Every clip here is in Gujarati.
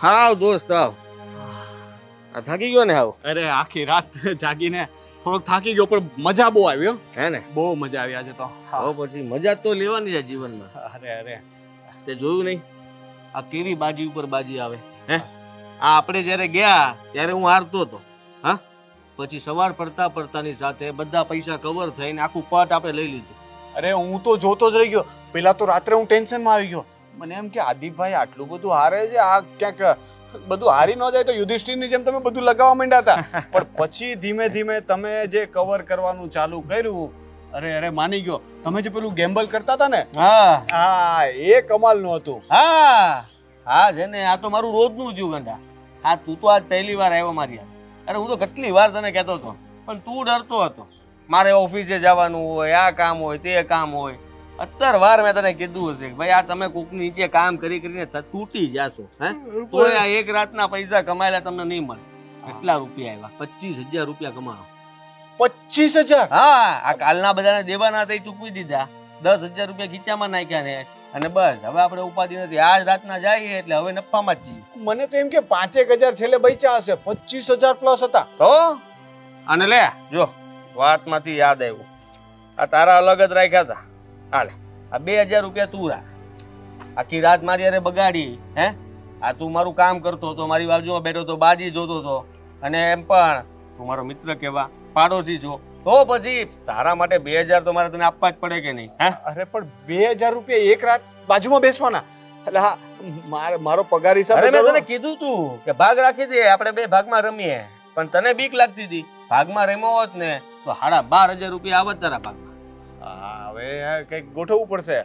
હાવ દોસ્ત હાવ આ થાકી ગયો ને હાવ અરે આખી રાત જાગીને થોડોક થાકી ગયો પણ મજા બહુ આવી હો. હે ને બહુ મજા આવી આજે તો. તો પછી મજા તો લેવાની છે જીવનમાં. અરે તે જોયું નહીં આ કેવી બાજી ઉપર બાજી આવે હે આ આપણે જ્યારે ગયા ત્યારે હું હારતો હતો હા પછી સવાર પડતા પડતાની સાથે બધા પૈસા કવર થઈને આખું પટ આપણે લઈ લીધું. અરે હું તો જોતો જ રહી ગયો. પેલા તો રાત્રે હું ટેન્શનમાં આવી ગયો. મને એમ કે આદિપભાઈ આટલું બધું હારે છે, આ ક્યાંક બધું હારી ન જાય તો યુધિષ્ઠિરની જેમ તમે બધું લગાવવા માંડ્યા હતા. પણ પછી ધીમે ધીમે તમે જે કવર કરવાનું ચાલુ કર્યું, અરે માની ગયો. તમે જે પેલું ગેમ્બલ કરતા હતા ને, હા એ કમાલનું હતું. હા છે ને આ તો મારું રોજનું થયું ગંડા. હા તું તો આજ પહેલી વાર આવ્યો મારી યાર. અરે હું તો કેટલી વાર તને કહેતો હતો પણ તું ડરતો હતો. મારે ઓફિસે જવાનું હોય, આ કામ હોય, તે કામ હોય. 17 વાર મેં તને કીધું હશે કે ભાઈ આ તમે કોકની નીચે કામ કરી કરીને તૂટી જાશો હે તોય આ એક રાતના પૈસા કમાયેલા તમને નહીં મળે. કેટલા રૂપિયા આવ્યા? 25,000 રૂપિયા કમાણો. 25,000? હા આ કાલના બધાને દેવાના હતા એ ચૂકવી દીધા. 10,000 રૂપિયા ખીચામાં નાખ્યા ને અને બસ હવે આપણે ઉપાધિ નથી. આજ રાતના જઈએ એટલે હવે નફામાં જ છીએ. મને તો એમ કે 5,000 છેલ્લે બચ્યા હશે. 25,000 પ્લસ હતા તો. અને લે જો વાતમાંથી યાદ આવ્યું આ તારા અલગ જ રાખ્યા હતા. હાલે આ 2,000 રૂપિયા તું રાખ. આખી રાત મારી અરે બગાડી હે આ તું મારું કામ કરતો હતો, મારી બાજુમાં બેઠો હતો, બાજી જોતો હતો અને એમ પણ તું મારો મિત્ર કેવા પાડોશી છો તો પછી તારા માટે 2,000 તો મારે તને આપવા જ પડે કે નહીં હે? અરે પણ 2,000 રૂપિયા એક રાત બાજુમાં બેસવાના? એટલે હા મારો પગાર હિસાબ મેં તને કીધું તું કે ભાગ રાખી દે આપણે બે ભાગમાં રમીએ પણ તને બીક લાગતી હતી. ભાગમાં રમ્યો હોત ને તો 12,500 રૂપિયા આવત તારા ભાગમાં. હવે કઈક ગોઠવવું પડશે.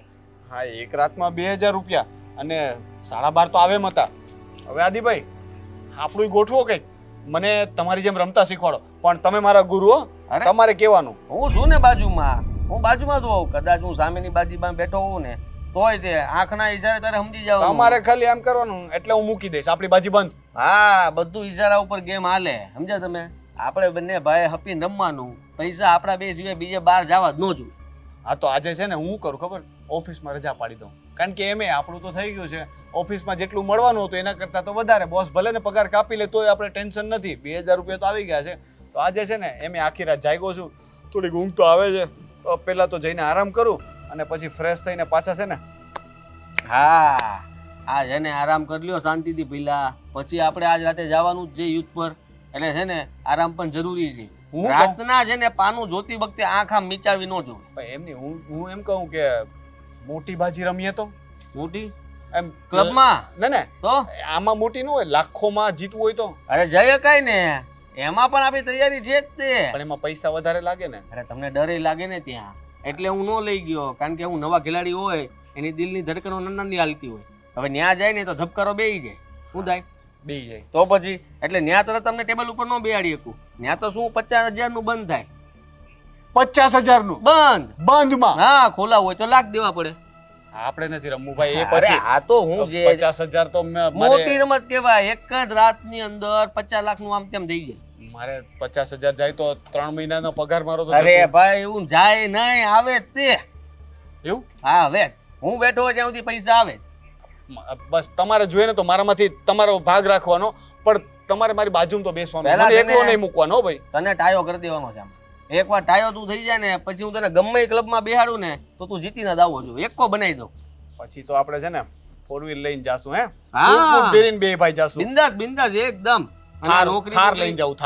હા એક રાતમાં 2,000 રૂપિયા અને 12.5 તો આવે એમ હતા. હવે આદિભાઈ આપણું ગોઠવો કઈક. મને તમારી જેમ રમતા શીખવાડો પણ તમે મારા ગુરુ હો. તમારે કહેવાનું. હું છું ને બાજુમાં. હું બાજુમાં તો કદાચ હું સામેની બાજુમાં બેઠો હોઉં ને તોય તે આંખના ઈશારે તારે સમજી જાવ. તમારે ખાલી એમ કરવાનું એટલે હું મૂકી દઈશ. આપણી બાજી બંધ. હા બધું ઈશારા ઉપર ગેમ હાલે સમજ્યા તમે. આપણે બંને ભાઈ હપીને રમવાનું. પૈસા આપણા બે સિવાય બીજે બહાર જવા જ ન જોઈએ. હા તો આજે છે ને હું કરું ખબર, ઓફિસમાં રજા પાડી દઉં. કારણ કે એમે આપણું તો થઈ ગયું છે. ઓફિસમાં જેટલું મળવાનું હતું એના કરતાં તો વધારે. બોસ ભલે ને પગાર કાપી લે તોય આપણે ટેન્શન નથી. 2,000 રૂપિયા તો આવી ગયા છે. તો આજે છે ને એમે આખી રાત જાગ્યો છું. થોડીક ઊંઘ તો આવે છે. તો પહેલાં તો જઈને આરામ કરું અને પછી ફ્રેશ થઈને પાછા છે ને. હા આ છે ને આરામ કરી લ્યો શાંતિથી પેલા. પછી આપણે આજ રાતે જવાનું જ છે યુદ્ધ પર. એટલે છે ને આરામ પણ જરૂરી છે. રાતના છે ને પાનું જોતી વખતે આંખ આમ મીચાવી ન જોવે. એમની હું એમ કહું કે મોટી બાજી રમીએ તો. મોટી એમ ક્લબમાં? ને તો આમાં મોટી ન હોય, લાખોમાં જીતવું હોય તો. અરે જય કાઈ ને એમાં પણ આપણી તૈયારી છે જ તે. પણ એમાં પૈસા વધારે લાગે ને. અરે તમને ડર લાગે ને ત્યાં એટલે હું ન લઈ ગયો. કારણ કે હું નવા ખેલાડી હોય એની દિલની ધડકનો નાની હાલતી હોય. હવે ન્યા જાય ને તો ધબકારો બેહી જાય. શું થાય? બેહી જાય. તો પછી એટલે ન્યા તરત તમને ટેબલ ઉપર ન બેહાડી શકું. ન્યા તો શું 50,000 નું બંધ થાય. 50,000 નું બંધમાં? હા ખોલા હોય તો લાખ દેવા પડે. આપણે નથી રમવું ભાઈ. એ પછી આ તો હું જે 50,000 તો મોટી રમત કહેવાય. એક જ રાતની અંદર 50 લાખ નું આમ તેમ થઈ જાય. મારે 50,000 જાય તો 3 મહિનાનો પગાર મારો તો. અરે ભાઈ એવું જાય નહીં, આવે તે. એવું? હા હવે હું બેઠો હોય ત્યાં સુધી પૈસા આવે. બસ તમારે જોઈએ ને તો મારામાંથી તમારો ભાગ રાખવાનો. પણ તમારે મારી બાજુમાં તો બેસવાનું. મને એકલો નહીં મૂકવાનો ભાઈ. તને ટાયો કરી દેવાનો છે. એકવાર ટાયો તું થઈ જાય ને પછી હું તને ગમે એ ક્લબમાં બેહાડું ને તો તું જીતીને જ આવવો જોઈએ. એકો બનાવી દઉં. પછી તો આપણે છે ને 4 વ્હીલ લઈને જાશું. હે સુપર ડેરીન બે ભાઈ જાશું. બિંદાસ એકદમ. થાર લઈને જાવું.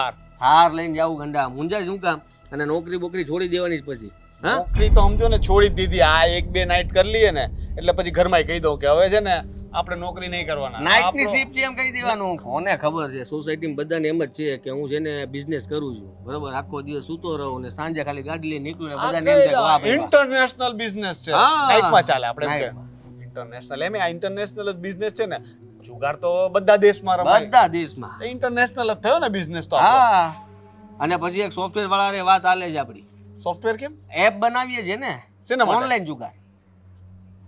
થાર લઈને જાવું ગંડા. મુંજાય શું કામ? અને નોકરી બોકરી છોડી દેવાની જ પછી. નોકરી તો સમજો ને છોડી દીધી. આ 1-2 નાઈટ કરી લઈએ ને એટલે પછી ઘરમાં કહી દઉં કે હવે છે ને આપણે નોકરી નહીં કરવાના. નાઈટની શિફ્ટ છે એમ કહી દેવાનું. કોને ખબર છે સોસાયટીમાં બધાને એમ જ છે કે હું છે ને બિઝનેસ કરું છું. બરોબર આખો દિવસ સૂતો રહું ને સાંજે ખાલી ગાડી લઈને નીકળું ને બધાને એમ થાય વાહ ભાઈ ઇન્ટરનેશનલ બિઝનેસ છે. નાઈટમાં ચાલે આપણે એમ કે ઇન્ટરનેશનલ. એમ આ ઇન્ટરનેશનલ જ બિઝનેસ છે ને. જુગાર તો બધા દેશમાં રમાય. બધા દેશમાં ઇન્ટરનેશનલ જ થયો ને બિઝનેસ તો. હા અને પછી એક સોફ્ટવેર વાળાને વાત આલે છે આપણી. સોફ્ટવેર કેમ? એપ બનાવીએ છે ને ઓનલાઈન જુગાર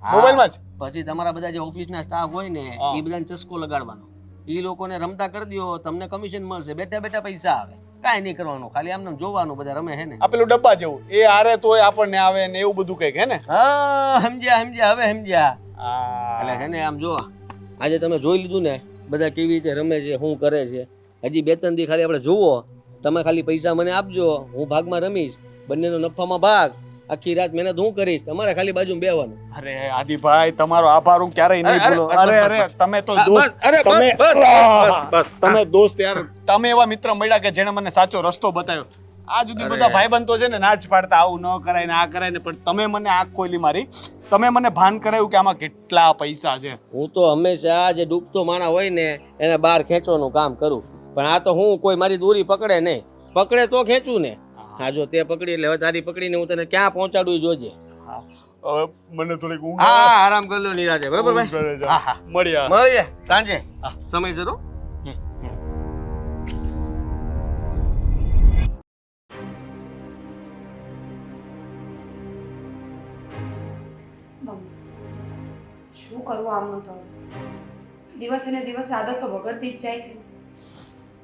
મોબાઈલમાં જ. પછી તમારા બધા જે ઓફિસના સ્ટાફ હોય ને એ બધાને ચસ્કો લગાડવાનો. એ લોકોને રમતા કરી દો, તમને કમિશન મળશે. બેઠા બેઠા પૈસા આવે. કાંઈ નહીં કરવાનું, ખાલી આમને જોવાનું બધા રમે છે ને. આ પેલું ડબ્બા જેવું એ હારે તોય આપણને આવે ને એવું બધું કંઈક હે ને. હા સમજ્યા હવે સમજ્યા. એટલે છે ને આમ જો આજે તમે જોઈ લીધું ને બધા કેવી રીતે રમે છે, શું કરે છે. હજી 2-3 દી ખાલી આપણે જુઓ, તમે ખાલી પૈસા મને આપજો, હું ભાગમાં રમીશ, બંનેનો નફામાં ભાગ. આખી રાત મહેનત હું કરીશ, તમારે ખાલી બાજુ બેવાનું. અરે આદિભાઈ, તમારો આભાર હું ક્યારેય નહીં અરે, ભૂલો. બસ, બસ, અરે બસ, અરે, તમે તો બસ, દોસ્ત, અરે, બસ, તમે બસ, બસ. તમે દોસ્ત યાર, તમે એવા મિત્ર મળ્યા કે જેણે મને સાચો રસ્તો બતાવ્યો. આ જુદી બધા ભાઈબંધ તો છે ને ના જ પાડતા, આવું ન કરાય ને આ કરાય ને, પણ તમે મને આંખ ખોલી મારી. તમે મને ભાન કરાવ્યું કે આમાં કેટલા પૈસા છે. હું તો હંમેશા જે ડૂબતો માણસ હોય ને એને બહાર ખેંચવાનું કામ કરું, પણ આ તો હું કોઈ મારી દોરી પકડે નહીં, પકડે તો ખેંચું ને. હા, જો તે પકડી એટલે હવે તારી પકડીને હું તને ક્યાં પહોંચાડું જોજે. હા, હવે મને થોડીક ઊંઘ હા આવે. આરામ કરી લો નિરાજે, બરાબર ઊંઘ કરે ભાઈ? છે. હા હા, મળીએ સાંજે. સમય જરૂર. શું કરવું આમનું તો? દિવસે ને દિવસે આદત તો બગડતી જ જાય છે.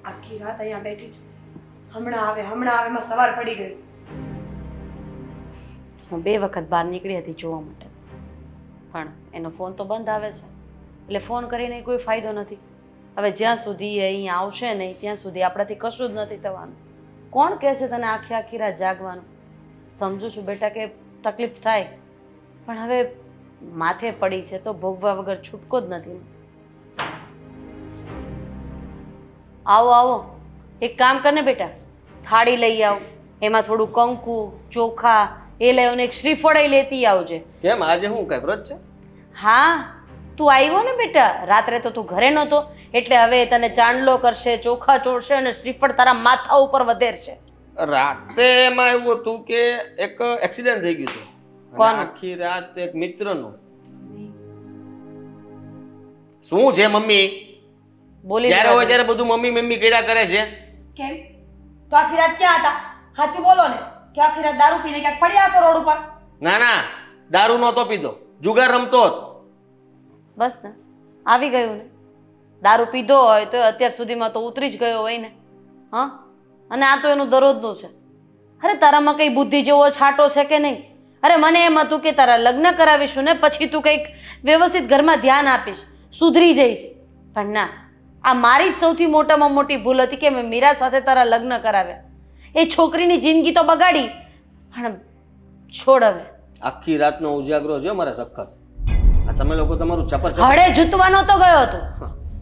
આખી રાત અહીંયા બેઠી છું, હમણાં આવે એમાં સવાર પડી ગઈ. હું 2 વખત બહાર નીકળી હતી જોવા માટે, પણ એનો ફોન તો બંધ આવે છે, એટલે ફોન કરીને કોઈ ફાયદો નથી. હવે જ્યાં સુધી એ અહીંયા આવશે નહીં ત્યાં સુધી આપણાથી કશું જ નથી થવાનું. કોણ કહે છે તને આખી રાત જાગવાનું? સમજુ છું બેટા કે તકલીફ થાય, પણ હવે માથે પડી છે તો ભોગવા વગર છૂટકો જ નથી. આવો આવો, એક કામ કરને બેટા, થાળી લઈ આવ, એમાં થોડું કંકુ, ચોખા એ લઈ આવને એક શ્રીફળ લેતી આવજે. કેમ આજે શું કઈ વ્રત છે? હા, તું આવ્યો ને બેટા, રાત્રે તો તું ઘરે નહોતો, એટલે હવે તને ચાંદલો કરશે, ચોખા ચોળશે અને શ્રીફળ તારા માથા ઉપર વધેરશે. રાતે એમાં એવું હતું કે એક એક્સિડન્ટ થઈ ગયું હતું. કોનું? આખી રાત એક મિત્રનું. શું છે મમ્મી? બોલી જ્યારે હોય ત્યારે બધું મમ્મી મમ્મી કર્યા કરે છે. કેમ? તો આખી રાત ક્યાં હતા? સાચું બોલો ને, કે આખી રાત દારૂ પીને ક્યાંક પડ્યા હશો રોડ ઉપર? ના ના, દારૂ નહોતો પીધો, જુગાર રમતો હતો. બસ ને, આવી ગયું ને. દારૂ પીધો હોય તો અત્યાર સુધીમાં તો ઉતરી જ ગયો હોય ને. હા, અને આ તો એનું દરરોજનું છે. અરે તારામાં કઈ બુદ્ધિ જેવો છાંટો છે કે નહીં? અરે મને એમ હતું કે તારા લગ્ન કરાવીશું ને પછી તું કંઈક વ્યવસ્થિત ઘરમાં ધ્યાન આપીશ, સુધરી જઈશ. પણ ના, આ મારી જ સૌથી મોટામાં મોટી ભૂલ હતી કે મેં મીરા સાથે તારા લગ્ન કરાવ્યા. એ છોકરીની જિંદગી તો બગાડી, પણ છોડ હવે. આખી રાતનો ઉજાગરો છે મારા સખત. આ તમે લોકો તમારું ચપર હળે જૂતવાનો તો ગયો હતો,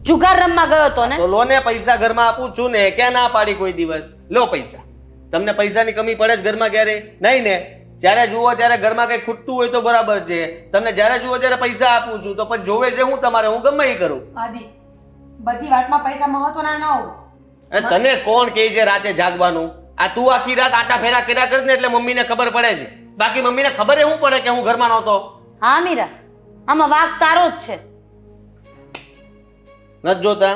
જુગાર રમવા ગયો હતો ને. તો લો ને, પૈસા ઘરમાં આપું છું ને, ક્યાં ના પાડી કોઈ દિવસ? લો પૈસા. તમને પૈસાની કમી પડે છે ઘરમાં ક્યારે? નહીં ને. જ્યારે જુઓ ત્યારે ઘરમાં કંઈ ખૂટતું હોય તો બરાબર છે, તમને જ્યારે જુઓ ત્યારે પૈસા આપું છું, તો પછી જોવે છે હું તમારે? હું ગમે એ કરું. આદિ, બધી વાતમાં પૈસા મહત્વના ન હોય. અને તને કોણ કહે છે રાતે જાગવાનું? આ તું આખી રાત આટા ફેરા કર્યા કર ને એટલે મમ્મીને ખબર પડે છે, બાકી મમ્મીને ખબર શું પડે કે હું ઘરમાં નહોતો? હા મીરા, આમાં વાંક તારો જ છે. નથી જોતા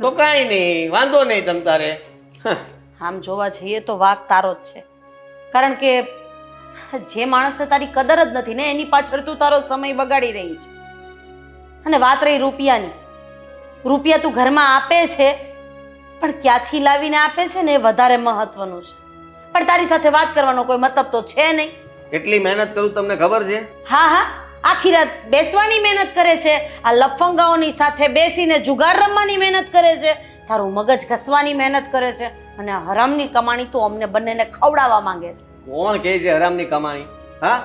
તો કાંઈ નહીં, વાંધો નહીં તમ તારે. આમ જોવા જઈએ તો વાંક તારો જ છે, કારણ કે જે માણસને તારી કદર જ નથી ને એની પાછળ તું તારો સમય બગાડી રહી છે. અને વાત રહી રૂપિયાની, રૂપિયા તું ઘરમાં આપે છે, પણ ક્યાંથી લાવીને આપે છે ને એ વધારે મહત્વનું છે. પણ તારી સાથે વાત કરવાનો કોઈ મતલબ તો છે નહીં. કેટલી મહેનત કરું તમને ખબર છે? હા હા, આખી રાત બેસવાની મહેનત કરે છે, આ લફંગાઓની સાથે બેસીને જુગાર રમવાની મહેનત કરે છે, તારું મગજ ઘસવાની મહેનત કરે છે, અને આ હરામની કમાણી તું અમને બંનેને ખવડાવવા માંગે છે. કોણ કહે છે હરામની કમાણી? હા,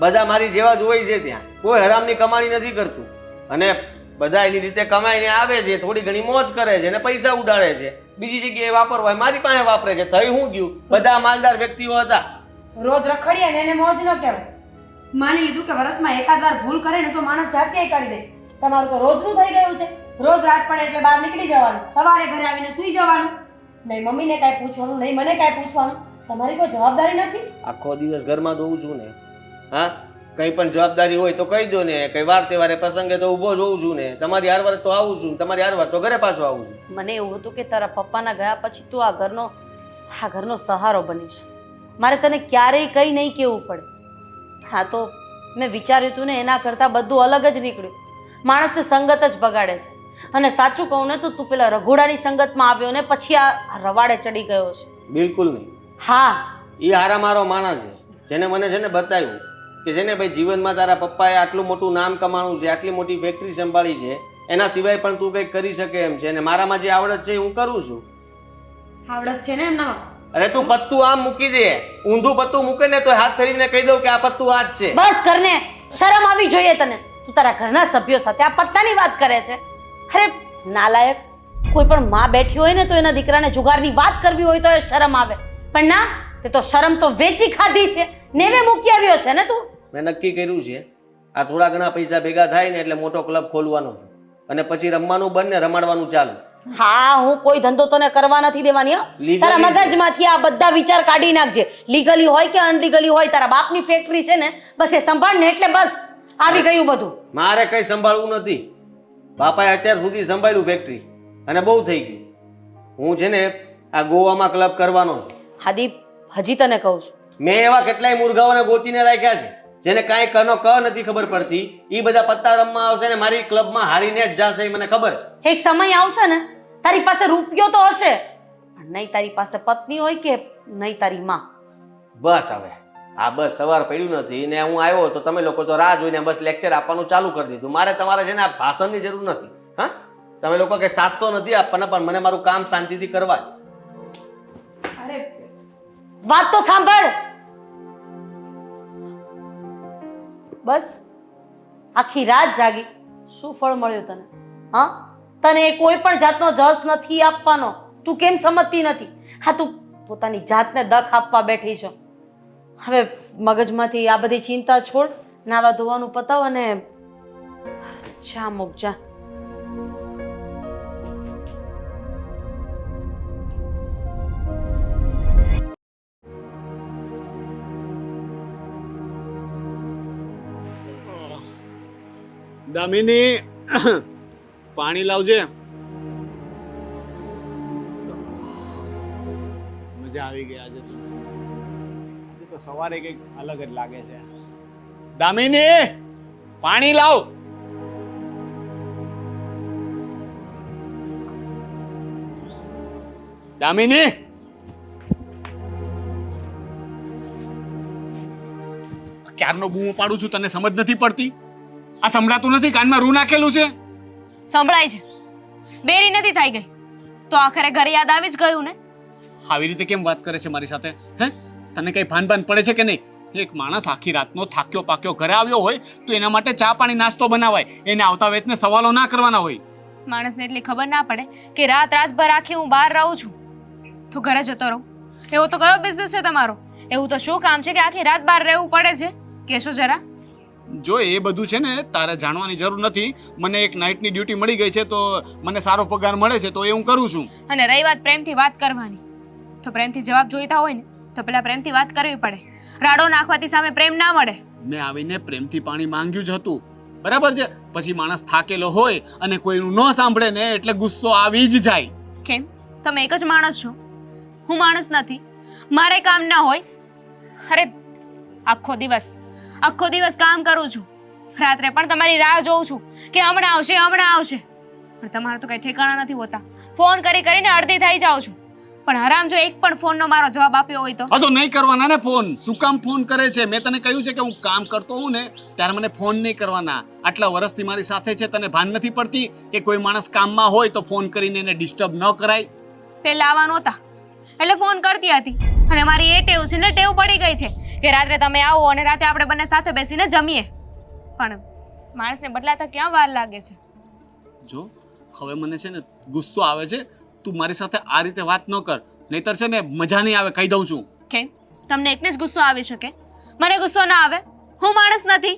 બધા મારી જેવા જ હોય છે, ત્યાં કોઈ હરામની કમાણી નથી કરતું. અને બધા એની રીતે કમાઈને આવે છે, થોડી ઘણી મોજ કરે છે અને પૈસા ઉડાડે છે, બીજી જગ્યાએ વાપરવા હોય મારી પાસે વાપરે છે. થઈ હું ગયું, બધા માલદાર વ્યક્તિઓ હતા. રોજ રખડીએ ને એને મોજ ન કહેવાય. માની લીધું કે વર્ષમાં એકાદ વાર ભૂલ કરે ને તો માણસ જાતે કરી દે. તમારું તો રોજનું થઈ ગયું છે. રોજ રાત પડે એટલે બહાર નીકળી જવાનું, સવારે ઘરે આવીને સૂઈ જવાનું. નહીં મમ્મીને કાંઈ પૂછવાનું, નહીં મને કાંઈ પૂછવાનું. તમારી કોઈ જવાબદારી નથી. આખો દિવસ ઘરમાં દઉં છું ને. હા, કંઈ પણ જવાબદારી હોય તો કહી દો ને, કઈ વાર તહેવારે પ્રસંગે તો ઊભો જ હોઉં છું ને, તમારી હારવાર તો આવું છું, તમારી હારવાર તો ઘરે પાછો આવું છું. મને એવું હતું કે તારા પપ્પાના ગયા પછી તું આ ઘરનો સહારો બનીશ. મારે તને ક્યારેય કંઈ નહીં કહેવું પડે. હા, તો મેં વિચાર્યું હતું ને એના કરતાં બધું અલગ જ નીકળ્યું. માણસને સંગત જ બગાડે છે. અને સાચું કહું ને તો તું પેલા રઘોડાની સંગતમાં આવ્યો ને પછી આ રવાડે ચડી ગયો છે. બિલકુલ નહીં. હા, એ હારા મારો માણસ છે, જેને મને છે ને બતાવ્યું કે જેને ભાઈ જીવનમાં તારા પપ્પાએ આટલું મોટું નામ કમાણું છે, આટલી મોટી ફેક્ટરી સંભાળી છે, એના સિવાય પણ તું કંઈક કરી શકે એમ છે અને મારામાં જે આવડત છે એ હું કરું છું. આવડત છે ને એમનામાં? અરે તું પત્તું આમ મૂકી દે, ઊંધું પત્તું મૂકે ને તો હાથ ફેરીને કહી દઉં કે આ પત્તું આ જ છે. બસ કરને, શરમ આવી જોઈએ તને. તું તારા ઘરના સભ્યો સાથે આ પત્તાની વાત કરે છે? અરે નાલાયક, કોઈ પણ માં બેઠી હોય ને તો એના દીકરાને જુગારની વાત કરવી હોય તો એ શરમ આવે, પણ ના, તે તો શરમ તો વેચી ખાધી છે, નેવે મૂકી આવ્યો છે ને તું. મેં નક્કી કર્યું છે આ થોડા ઘણા પૈસા ભેગા થાય ને એટલે મોટો ક્લબ ખોલવાનો છું અને પછી રમવાનું બંધ ને રમાડવાનું ચાલુ. હા, હું કોઈ ધંધો તને કરવા નથી દેવાની હો. Legally તારા મગજમાંથી આ બધા વિચાર કાઢી નાખજે. લીગલી હોય કે અનલીગલી હોય, તારા બાપની ફેક્ટરી છે ને, બસ એ સંભાળ ને એટલે બસ આવી ગયું બધું. મારે કઈ સંભાળવું નથી. બાપાએ અત્યાર સુધી સંભાળ્યું ફેક્ટરી અને બહુ થઈ ગયું. હું છે ને આ ગોવામાં ક્લબ કરવાનો છું. હાદીપ, હજી તને કહું છું, મેં એવા કેટલાય મુર્ગાઓને ગોતીને રાખ્યા છે જેને કાંઈ કનો ક નથી ખબર પડતી. એ બધા પત્તા રમવા આવશે ને મારી ક્લબમાં હારીને જ જશે, એ મને ખબર છે. એક સમય આવશે ને તારી પાસે રૂપિયો તો હશે, પણ નહીં તારી પાસે પત્ની હોય કે નહીં તારી માં. બસ હવે આ બસ સવાર પડ્યું નથી ને હું આવ્યો તો તમે લોકો તો રાહ જોઈને બસ લેક્ચર આપવાનું ચાલુ કરી દીધું. મારે તમારે છે ને આ ભાષણની જરૂર નથી. હા, તમે લોકો કઈ સાથ તો નથી આપવાના, પણ મને મારું કામ શાંતિથી કરવા દો. અરે વાત તો સાંભળ. બસ આખી રાત જાગી, શું ફળ મળ્યું તને? હા, તને કોઈ પણ જાતનો જસ નથી આપવાનો. તું કેમ સમજતી નથી? હા, તું પોતાની જાતને દખ આપવા બેઠી છો. હવે મગજમાંથી આ બધી ચિંતા છોડ, નાવા ધોવાનું પતાવ અને ચા મૂક જા. દામિની, પાણી લાવજે. મજા આવી ગઈ આજે તો. આજે તો સવારે કંઈક અલગ જ લાગે છે. દામિની, પાણી લાવ. દામિની, ક્યારનો બૂમો પાડું છું, તને સમજ નથી પડતી? આ સંભળાતું નથી? કાનમાં રૂ નાખેલું છે? સંભળાય છે. બેરી નથી થઈ ગઈ તો આખરે ઘરે યાદ આવી જ ગયું ને. આવી રીતે કેમ વાત કરે છે મારી સાથે? હે, તને કઈ ભાન પડે છે કે નહીં? એક માણસ આખી રાતનો થાક્યો પાક્યો ઘરે આવ્યો હોય તો એના માટે ચા પાણી નાસ્તો બનાવાય, એને આવતા વેતને સવાલો ના કરવાના હોય. માણસને એટલી ખબર ના પડે કે રાતભર આખી હું બહાર રહું છું તો ઘરે જતો રહું. એવો તો કયો બિઝનેસ છે તમારો? એવું તો શું કામ છે કે આખી રાત બહાર રહેવું પડે છે? કહેશો જરા. જો એ બધું છે ને તારે જાણવાની જરૂર નથી. મને એક નાઇટની ડ્યુટી મળી ગઈ છે તો મને સારો પગાર મળે છે તો એ હું કરું છું. અને રહી વાત પ્રેમથી વાત કરવાની, તો પ્રેમથી જવાબ જોઈતા હોય ને તો પેલા પ્રેમથી વાત કરવી પડે. રાડો નાખવાથી સામે પ્રેમ ના મળે. મેં આવીને પ્રેમથી પાણી માંગ્યું જ હતું, બરાબર છે? પછી માણસ થાકેલો હોય અને કોઈનું ન સાંભળે ને એટલે ગુસ્સો આવી જ જાય. કેમ? તમે એક જ માણસ છો, હું માણસ નથી? મારે કામ ના હોય? અરે આખો દિવસ કામ કરું છું, રાત્રે પણ તમારી રાહ જોઉં છું કે હમણાં આવશે, પણ તમારા તો કઈ ઠેકાણા નથી હોતા. ફોન કરીને અડધી થઈ જાઉં છું, પણ હરામ જો એક પણ ફોનનો મારો જવાબ આપ્યો હોય તો? હા, તો નહીં કરવાના ને ફોન. શું કામ ફોન કરે છે? મેં તને કહ્યું છે કે હું કામ કરતો હું ને ત્યારે મને ફોન નહીં કરવાના. આટલા વર્ષથી મારી સાથે છે, તને ભાન નથી પડતી કે કોઈ માણસ કામમાં હોય તો ફોન કરીને એને ડિસ્ટર્બ ન કરાય? પહેલા આવા નહોતા એટલે ફોન કરતી હતી, અને મારી એ ટેવ છે ને, ટેવ પડી ગઈ છે કે રાત્રે તમે આવો અને રાતે આપણે બંને સાથે બેસીને જમીએ. પણ માણસને બદલાતા ક્યાં વાર લાગે છે? જો હવે મને છે ને ગુસ્સો આવે છે. તું મારી સાથે આ રીતે વાત ન કર, નહીતર છે ને મજા નહીં આવે, કહી દઉં છું. કેમ? તમને એકને જ ગુસ્સો આવી શકે, મને ગુસ્સો ના આવે? હું માણસ નથી?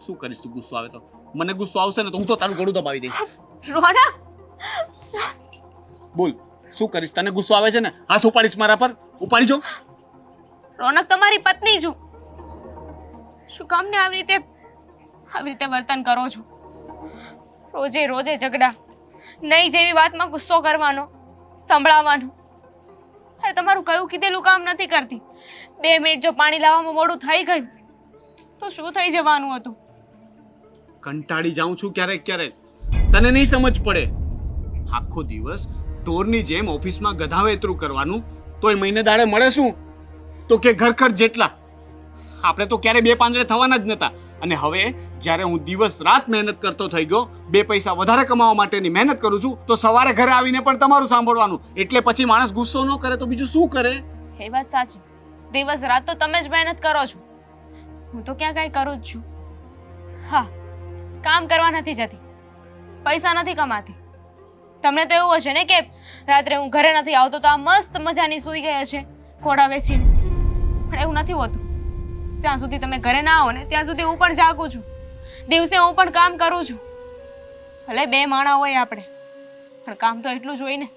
શું કરીશ તું ગુસ્સો આવે તો? મને ગુસ્સો આવશે ને તો હું તો તારું ગળું દબાવી દઈશ. રોનક, બોલ, શું કરીશ? તને ગુસ્સો આવે છે ને? હાથ ઉપાડીશ મારા પર? ઉપાડી જો. રોનક તમારી પત્ની છું. શું કામ ને આવી રીતે વર્તન કરો છો? રોજે ઝઘડા, નહીં જેવી વાતમાં ગુસ્સો કરવાનો, સંભળાવવાનું. અરે તમારું કયું કીધેલું કામ નથી કરતી. 2 મિનિટ જો પાણી લાવવામાં મોડું થઈ ગયું તો શું થઈ જવાનું હતું? કંટાળી જાઉં છું ક્યારેક. તને નહીં સમજ પડે? આખો દિવસ ઢોરની જેમ ઓફિસમાં ગધા વેતરું કરવાનું, તોય મહિને દાડે મળે શું? તો કે ઘર ખર્ચ જેટલા. આપણે તો ક્યારે બે પાંદડે થવાના જ નતા. અને હવે જ્યારે હું દિવસ રાત મહેનત કરતો થઈ ગયો, બે પૈસા વધારે કમાવા માટેની મહેનત કરું છું, તો સવારે ઘરે આવીને પણ તમારું સાંભળવાનું. એટલે પછી માણસ ગુસ્સો ન કરે તો બીજું શું કરે? એ વાત સાચી, દિવસ રાત તો તમે જ મહેનત કરો છો, હું તો ક્યાં કાંઈ કરું જ છું. હા, કામ કરવા નથી જતી, પૈસા નથી કમાતી. તમને તો એવું હશે ને કે રાત્રે હું ઘરે નથી આવતો તો આ મસ્ત મજાની સૂઈ ગયા છે ખોડા વેચીને, પણ એવું નથી હોતું. જ્યાં સુધી તમે ઘરે ના આવો ને ત્યાં સુધી હું પણ જાગું છું, દિવસે હું પણ કામ કરું છું. ભલે બે માણા હોય આપણે, પણ કામ તો એટલું જ હોય ને.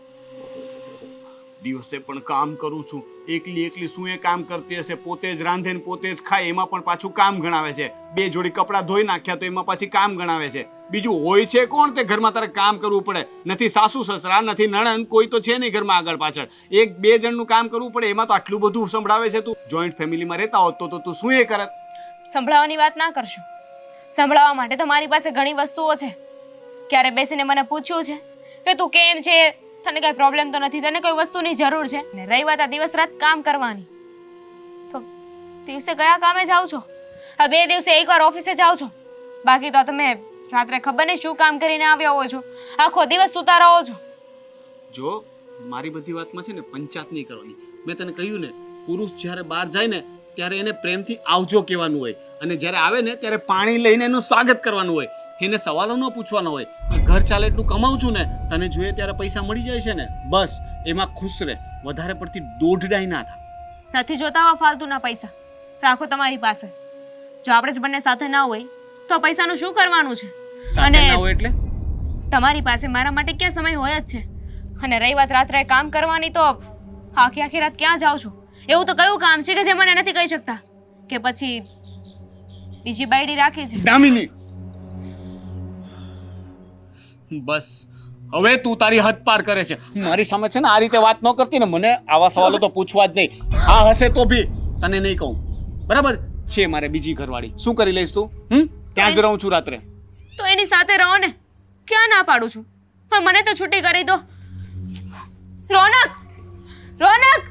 દિવસે પણ કામ કરું છું, એકલી શું એ કામ કરતી હશે? પોતે જ રાંધે ને પોતે જ ખાય, એમાં પણ પાછું કામ ગણાવે છે. બે જોડી કપડાં ધોઈ નાખ્યા તો એમાં પાછી કામ ગણાવે છે. બીજું હોય છે કોણ તે ઘરમાં તારે કામ કરવું પડે? નથી સાસુ સસરા, નથી નણંદ, કોઈ તો છે નહીં ઘરમાં આગળ પાછળ. એક બે જણનું કામ કરવું પડે, એમાં તો આટલું બધું સંભળાવે છે. તું જોઈન્ટ ફેમિલીમાં રહેતા હોત તો તું શું એ કરત? સંભળાવવાની વાત ના કરશો. સંભળાવવા માટે તો મારી પાસે ઘણી વસ્તુઓ છે. ક્યારે બેસીને મને પૂછ્યું છે કે તું કેમ છે, તને કઈ પ્રોબ્લેમ તો નથી, તને કોઈ વસ્તુની જરૂર છે? ને રહી વાત આ દિવસ રાત કામ કરવાની, તો દિવસે કયા કામે જાઓ છો? આ 2 દિવસે એકવાર ઓફિસે જાઓ છો, બાકી તો તમે રાત્રે ખબર નહીં શું કામ કરીને આવ્યા હો છો, આખો દિવસ સૂતા રહો છો. જો મારી બધી વાતમાં છે ને પંચાત નહીં કરવાની. મેં તને કહ્યું ને, પુરુષ જ્યારે બહાર જાય ને ત્યારે એને પ્રેમથી આવજો કહેવાનું હોય, અને જ્યારે આવે ને ત્યારે પાણી લઈને એનું સ્વાગત કરવાનું હોય. એને સવાલો ન પૂછવાના હોય. ઘર ચાલે એટલું કમાઉં છું ને, તને જોઈએ ત્યારે પૈસા મળી જાય છે ને, બસ એમાં ખુશ રહે. વધારે પડતી દોઢડાઈ ના થાય. નથી જોતા આવા ફાલતુના પૈસા, રાખો તમારી પાસે. જો આપણે જ બંને સાથે ના હોય તો પૈસાનું શું કરવાનું છે? સાથે ના હોય એટલે તમારી પાસે મારા માટે ક્યાં સમય હોય જ છે? અને રહી વાત રાત્રે કામ કરવાની, તો આખી આખી રાત ક્યાં જાઓ છો? એવું તો કયું કામ છે કે જે મને નથી કહી શકતા? કે પછી બીજી બાયડી રાખી છે? દામિની, બસ હવે તું તારી હદ પાર કરે છે. મારી સામે છે ને આ રીતે વાત ન કરતી ને, મને આવા સવાલો તો પૂછવા જ નહીં. હા હશે તો બી તને નહીં કહું, બરાબર છે? મારે બીજી ઘરવાળી, શું કરી લઈશ તું? ત્યાં જ રહું છું રાત્રે. તો એની સાથે રહો ને, ક્યાં ના પાડું છું, પણ મને તો છૂટી કરી દો. રોનક, રોનક!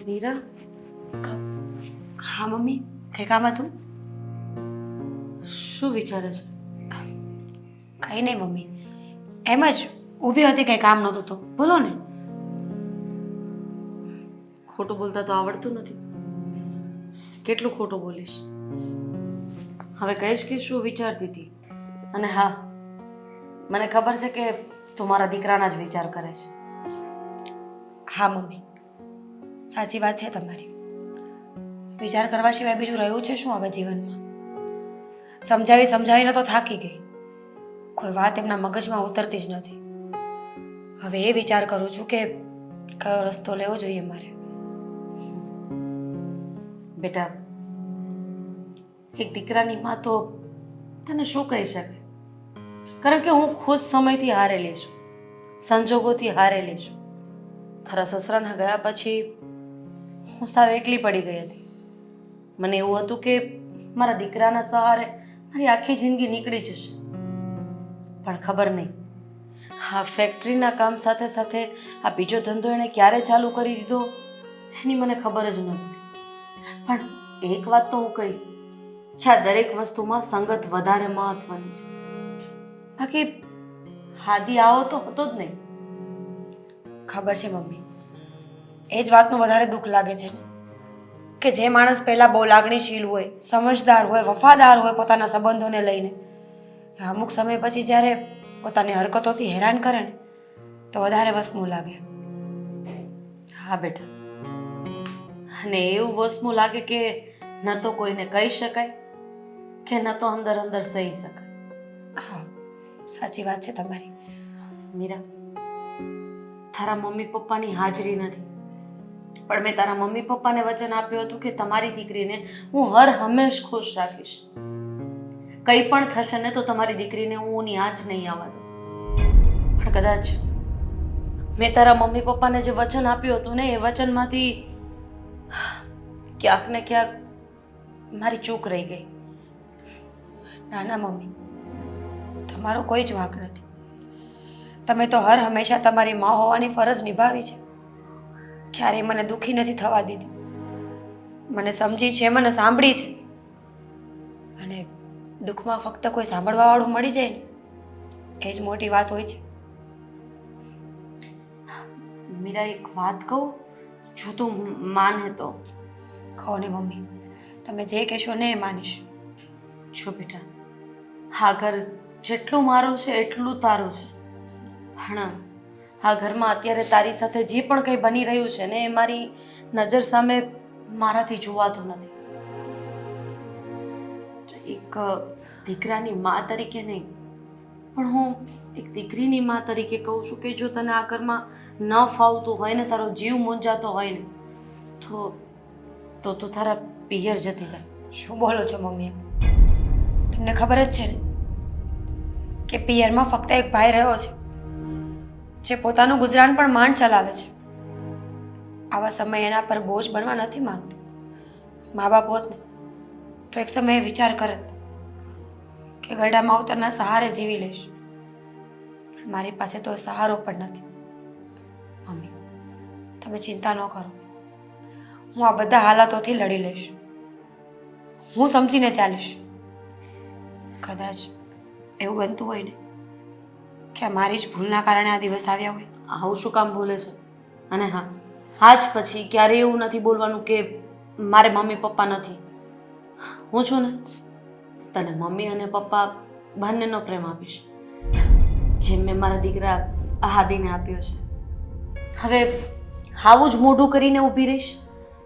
મીરા, હા મમ્મી, કઈ કામ હતું? શું વિચારે છે? કંઈ નહીં મમ્મી, એમ જ ઊભી હતી, કંઈ કામ નહોતું તો બોલો ને. ખોટું બોલતા તો આવડતું નથી. કેટલું ખોટું બોલીશ? હવે કહીશ કે શું વિચારતી હતી. અને હા, મને ખબર છે કે તું મારા દીકરાના જ વિચાર કરે છે. હા મમ્મી, સાચી વાત છે તમારી. વિચાર કરવા સિવાય બીજું રહ્યું છે શું હવે જીવનમાં? સમજાવીને તો થાકી ગઈ. કોઈ વાત એમના મગજમાં ઉતરતી જ નથી. હવે એ વિચાર કરું છું કે કયો રસ્તો લેવો જોઈએ મારે. બેટા, એક દીકરાની માં તો તને શું કહી શકે? કારણ કે હું ખુદ સમયથી હારેલી છું, સંજોગોથી હારેલી છું. તારા સસરાના ગયા પછી હું સાવ એકલી પડી ગઈ હતી. મને એવું હતું કે મારા દીકરાના સહારે મારી આખી જિંદગી નીકળી જશે, પણ ખબર નહીં, આ ફેક્ટરીના કામ સાથે સાથે આ બીજો ધંધો એણે ક્યારે ચાલુ કરી દીધો એની મને ખબર જ ન પડી. પણ એક વાત તો હું કહીશ કે આ દરેક વસ્તુમાં સંગત વધારે મહત્વની છે. બાકી હાદી આવો તો હતો જ નહીં. ખબર છે મમ્મી, એ જ વાતનું વધારે દુઃખ લાગે છે ને, કે જે માણસ પહેલાં બહુ લાગણીશીલ હોય, સમજદાર હોય, વફાદાર હોય પોતાના સંબંધોને લઈને, અમુક સમય પછી જ્યારે પોતાની હરકતોથી હેરાન કરે ને તો વધારે વસમું લાગે. હા બેટા, અને એવું વસમું લાગે કે ન તો કોઈને કહી શકાય કે ન તો અંદર અંદર સહી શકાય. હા, સાચી વાત છે તમારી. મીરા, તારા મમ્મી પપ્પાની હાજરી નથી, પણ મેં તારા મમ્મી પપ્પાને વચન આપ્યું હતું કે તમારી દીકરીને હું હર હંમેશ ખુશ રાખીશ. કંઈ પણ થશે ને તો તમારી દીકરીને હું એની આંચ નહીં આવવા દઉં. પણ કદાચ મેં તારા મમ્મી પપ્પાને જે વચન આપ્યું હતું ને, એ વચનમાંથી ક્યાંક ને ક્યાંક મારી ચૂક રહી ગઈ. ના ના મમ્મી, તમારો કોઈ જ વાંક નથી. તમે તો હર હંમેશા તમારી માં હોવાની ફરજ નિભાવી છે. ક્યારેય મને દુઃખી નથી થવા દીધી. મને સમજી છે, મને સાંભળી છે. અને દુઃખમાં ફક્ત કોઈ સાંભળવાવાળું મળી જાય ને એ જ મોટી વાત હોય છે. મીરા, એક વાત કહું, જો તું માને તો. કહો ને મમ્મી, તમે જે કહેશો ને એ માનીશ. જો બેટા, હા ઘર જેટલું મારું છે એટલું તારું છે. પણ આ ઘરમાં અત્યારે તારી સાથે જે પણ કંઈ બની રહ્યું છે ને એ મારી નજર સામે મારાથી જોવાતું નથી. એક દીકરાની મા તરીકે નહીં, પણ હું એક દીકરીની મા તરીકે કહું છું કે જો તને આ ઘરમાં ન ફાવતું હોય ને, તારો જીવ મૂંઝાતો હોય ને, તો તું તારા પિયર જતી રહે. શું બોલો છો મમ્મી? તમને ખબર જ છે ને કે પિયરમાં ફક્ત એક ભાઈ રહ્યો છે જે પોતાનું ગુજરાન પણ માંડ ચલાવે છે. આવા સમયે એના પર બોજ બનવા નથી માંગતો. મા બાપ હોત ને તો એક સમયે વિચાર કરત કે ગરડા માવતરના સહારે જીવી લઈશ. પણ મારી પાસે તો સહારો પણ નથી. મમ્મી, તમે ચિંતા ન કરો. હું આ બધા હાલાતોથી લડી લઈશ. હું સમજીને ચાલીશ. કદાચ એવું બનતું હોય ને કે મારી જ ભૂલના કારણે આ દિવસ આવ્યા હોય. આવું શું કામ બોલે છે? અને હા, આજ પછી ક્યારેય એવું નથી બોલવાનું કે મારે મમ્મી પપ્પા નથી. હું છું ને, તને મમ્મી અને પપ્પા બંનેનો પ્રેમ આપીશ, જેમ મેં મારા દીકરા આહાદીને આપ્યો છે. હવે આવું જ મોઢું કરીને ઊભી રહીશ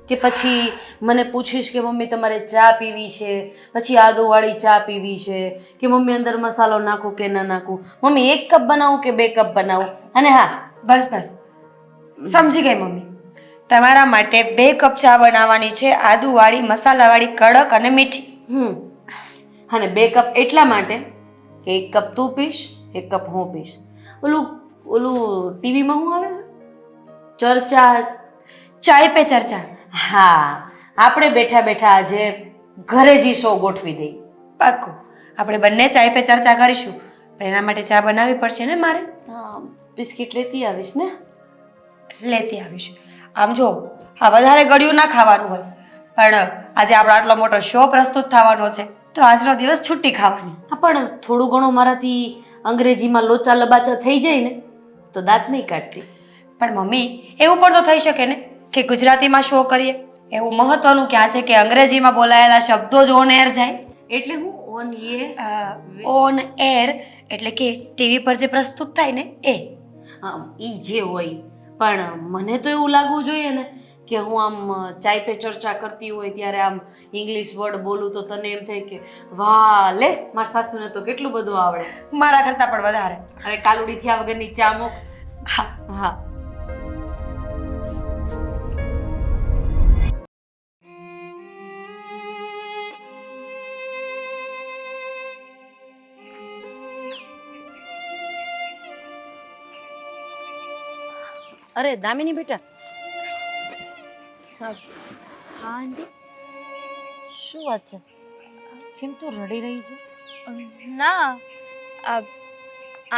કે પછી મને પૂછીશ કે મમ્મી તમારે ચા પીવી છે, પછી આદુવાળી ચા પીવી છે, કે મમ્મી અંદર મસાલો નાખું કે ન નાખું, મમ્મી 1 કપ બનાવું કે 2 કપ બનાવું? અને હા, બસ બસ, સમજી ગઈ મમ્મી. તમારા માટે 2 કપ ચા બનાવવાની છે, આદુવાળી, મસાલાવાળી, કડક અને મીઠી. અને 2 કપ એટલા માટે કે 1 કપ તું પીશ, 1 કપ હું પીશ. ઓલું ટીવીમાં શું આવે છે, ચર્ચા, ચાય પે ચર્ચા. હા, આપણે બેઠા બેઠા આજે ઘરે જ શો ગોઠવી દઈ. પાક્કું. આપણે બંને ચાય પે ચર્ચા કરીશું, પણ એના માટે ચા બનાવવી પડશે ને મારે. બિસ્કિટ લેતી આવીશ ને? લેતી આવીશ. આમ જો, આ વધારે ગળ્યું ના ખાવાનું હોય, પણ આજે આપણો આટલો મોટો શો પ્રસ્તુત થવાનો છે તો આજનો દિવસ છુટ્ટી ખાવાની. હા, પણ થોડું ઘણું મારાથી અંગ્રેજીમાં લોચા લબાચા થઈ જાય ને તો દાંત નહીં કાઢતી. પણ મમ્મી, એવું પણ તો થઈ શકે ને કે ગુજરાતીમાં શો કરીએ. એવું મહત્વનું ક્યાં છે કે અંગ્રેજીમાં બોલાયેલા શબ્દો જ ઓન એર જાય. એટલે હું ઓન એર એટલે કે ટીવી પર જે પ્રસ્તુત થાય ને એ. ઈ જે હોય, પણ મને તો એવું લાગવું જોઈએ ને કે હું આમ ચાય પે ચર્ચા કરતી હોય ત્યારે આમ ઇંગ્લિશ વર્ડ બોલું તો તને એમ થાય કે વાહ લે, મારા સાસુને તો કેટલું બધું આવડે. મારા કરતાં પણ વધારે. હવે કાલુડી થયા વગરની ચા મૂક. હા હા. અરે દામિની બેટા. હા આંટી, શું વાત છે? કેમ તું રડી રહી છે? ના, આ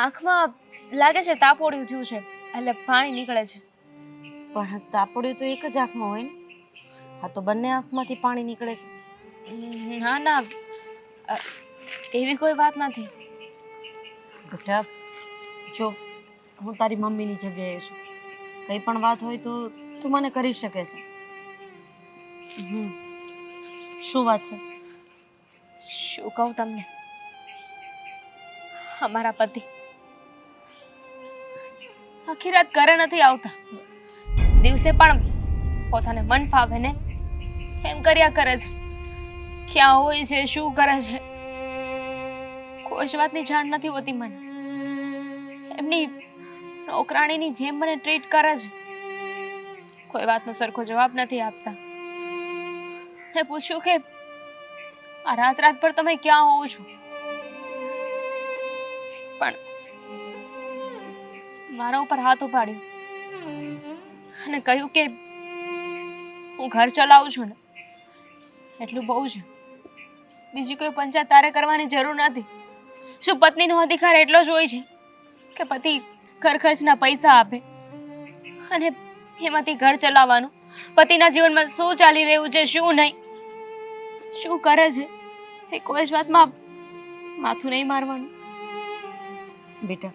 આંખમાં લાગે છે તાપોડિયું થયું છે એટલે પાણી નીકળે છે. પણ તાપોડિયું તો એક જ આંખમાં હોય ને? હા તો બંને આંખમાંથી પાણી નીકળે છે. ના ના, એવી કોઈ વાત નથી. બેટા જો, હું તારી મમ્મીની જગ્યાએ છું, કંઈ પણ વાત હોય તો તું મને કરી શકે છે. શું વાત છે? શું કહું તમને, અમારા પતિ આખી રાત ઘરે નથી આવતા. દિવસે પણ પોતાને મન ફાવે ને એમ કર્યા કરે છે. ક્યાં હોય છે, શું કરે છે, કોઈ જ વાતની જાણ નથી હોતી મને. એમની નોકરાણીની જેમ મને ટ્રીટ કરે છે. કોઈ વાતનો સરખો જવાબ નથી આપતા. મેં પૂછ્યું કે આ રાત પર તમે ક્યાં હોવ છો, પણ મારા ઉપર હાથ ઉપાડ્યો અને કહ્યું કે હું ઘર ચલાવું છું ને એટલું બહુ છે, બીજી કોઈ પંચાયત તારે કરવાની જરૂર નથી. શું પત્નીનો અધિકાર એટલો જ હોય છે કે પતિ ઘર ખર્ચના પૈસા આપે અને એમાંથી ઘર ચલાવવાનું? પતિના જીવનમાં શું ચાલી રહ્યું છે, શું નહીં, શું કરે છે, એ કોઈ જ વાતમાં માથું નહીં મારવાનું. બેટા,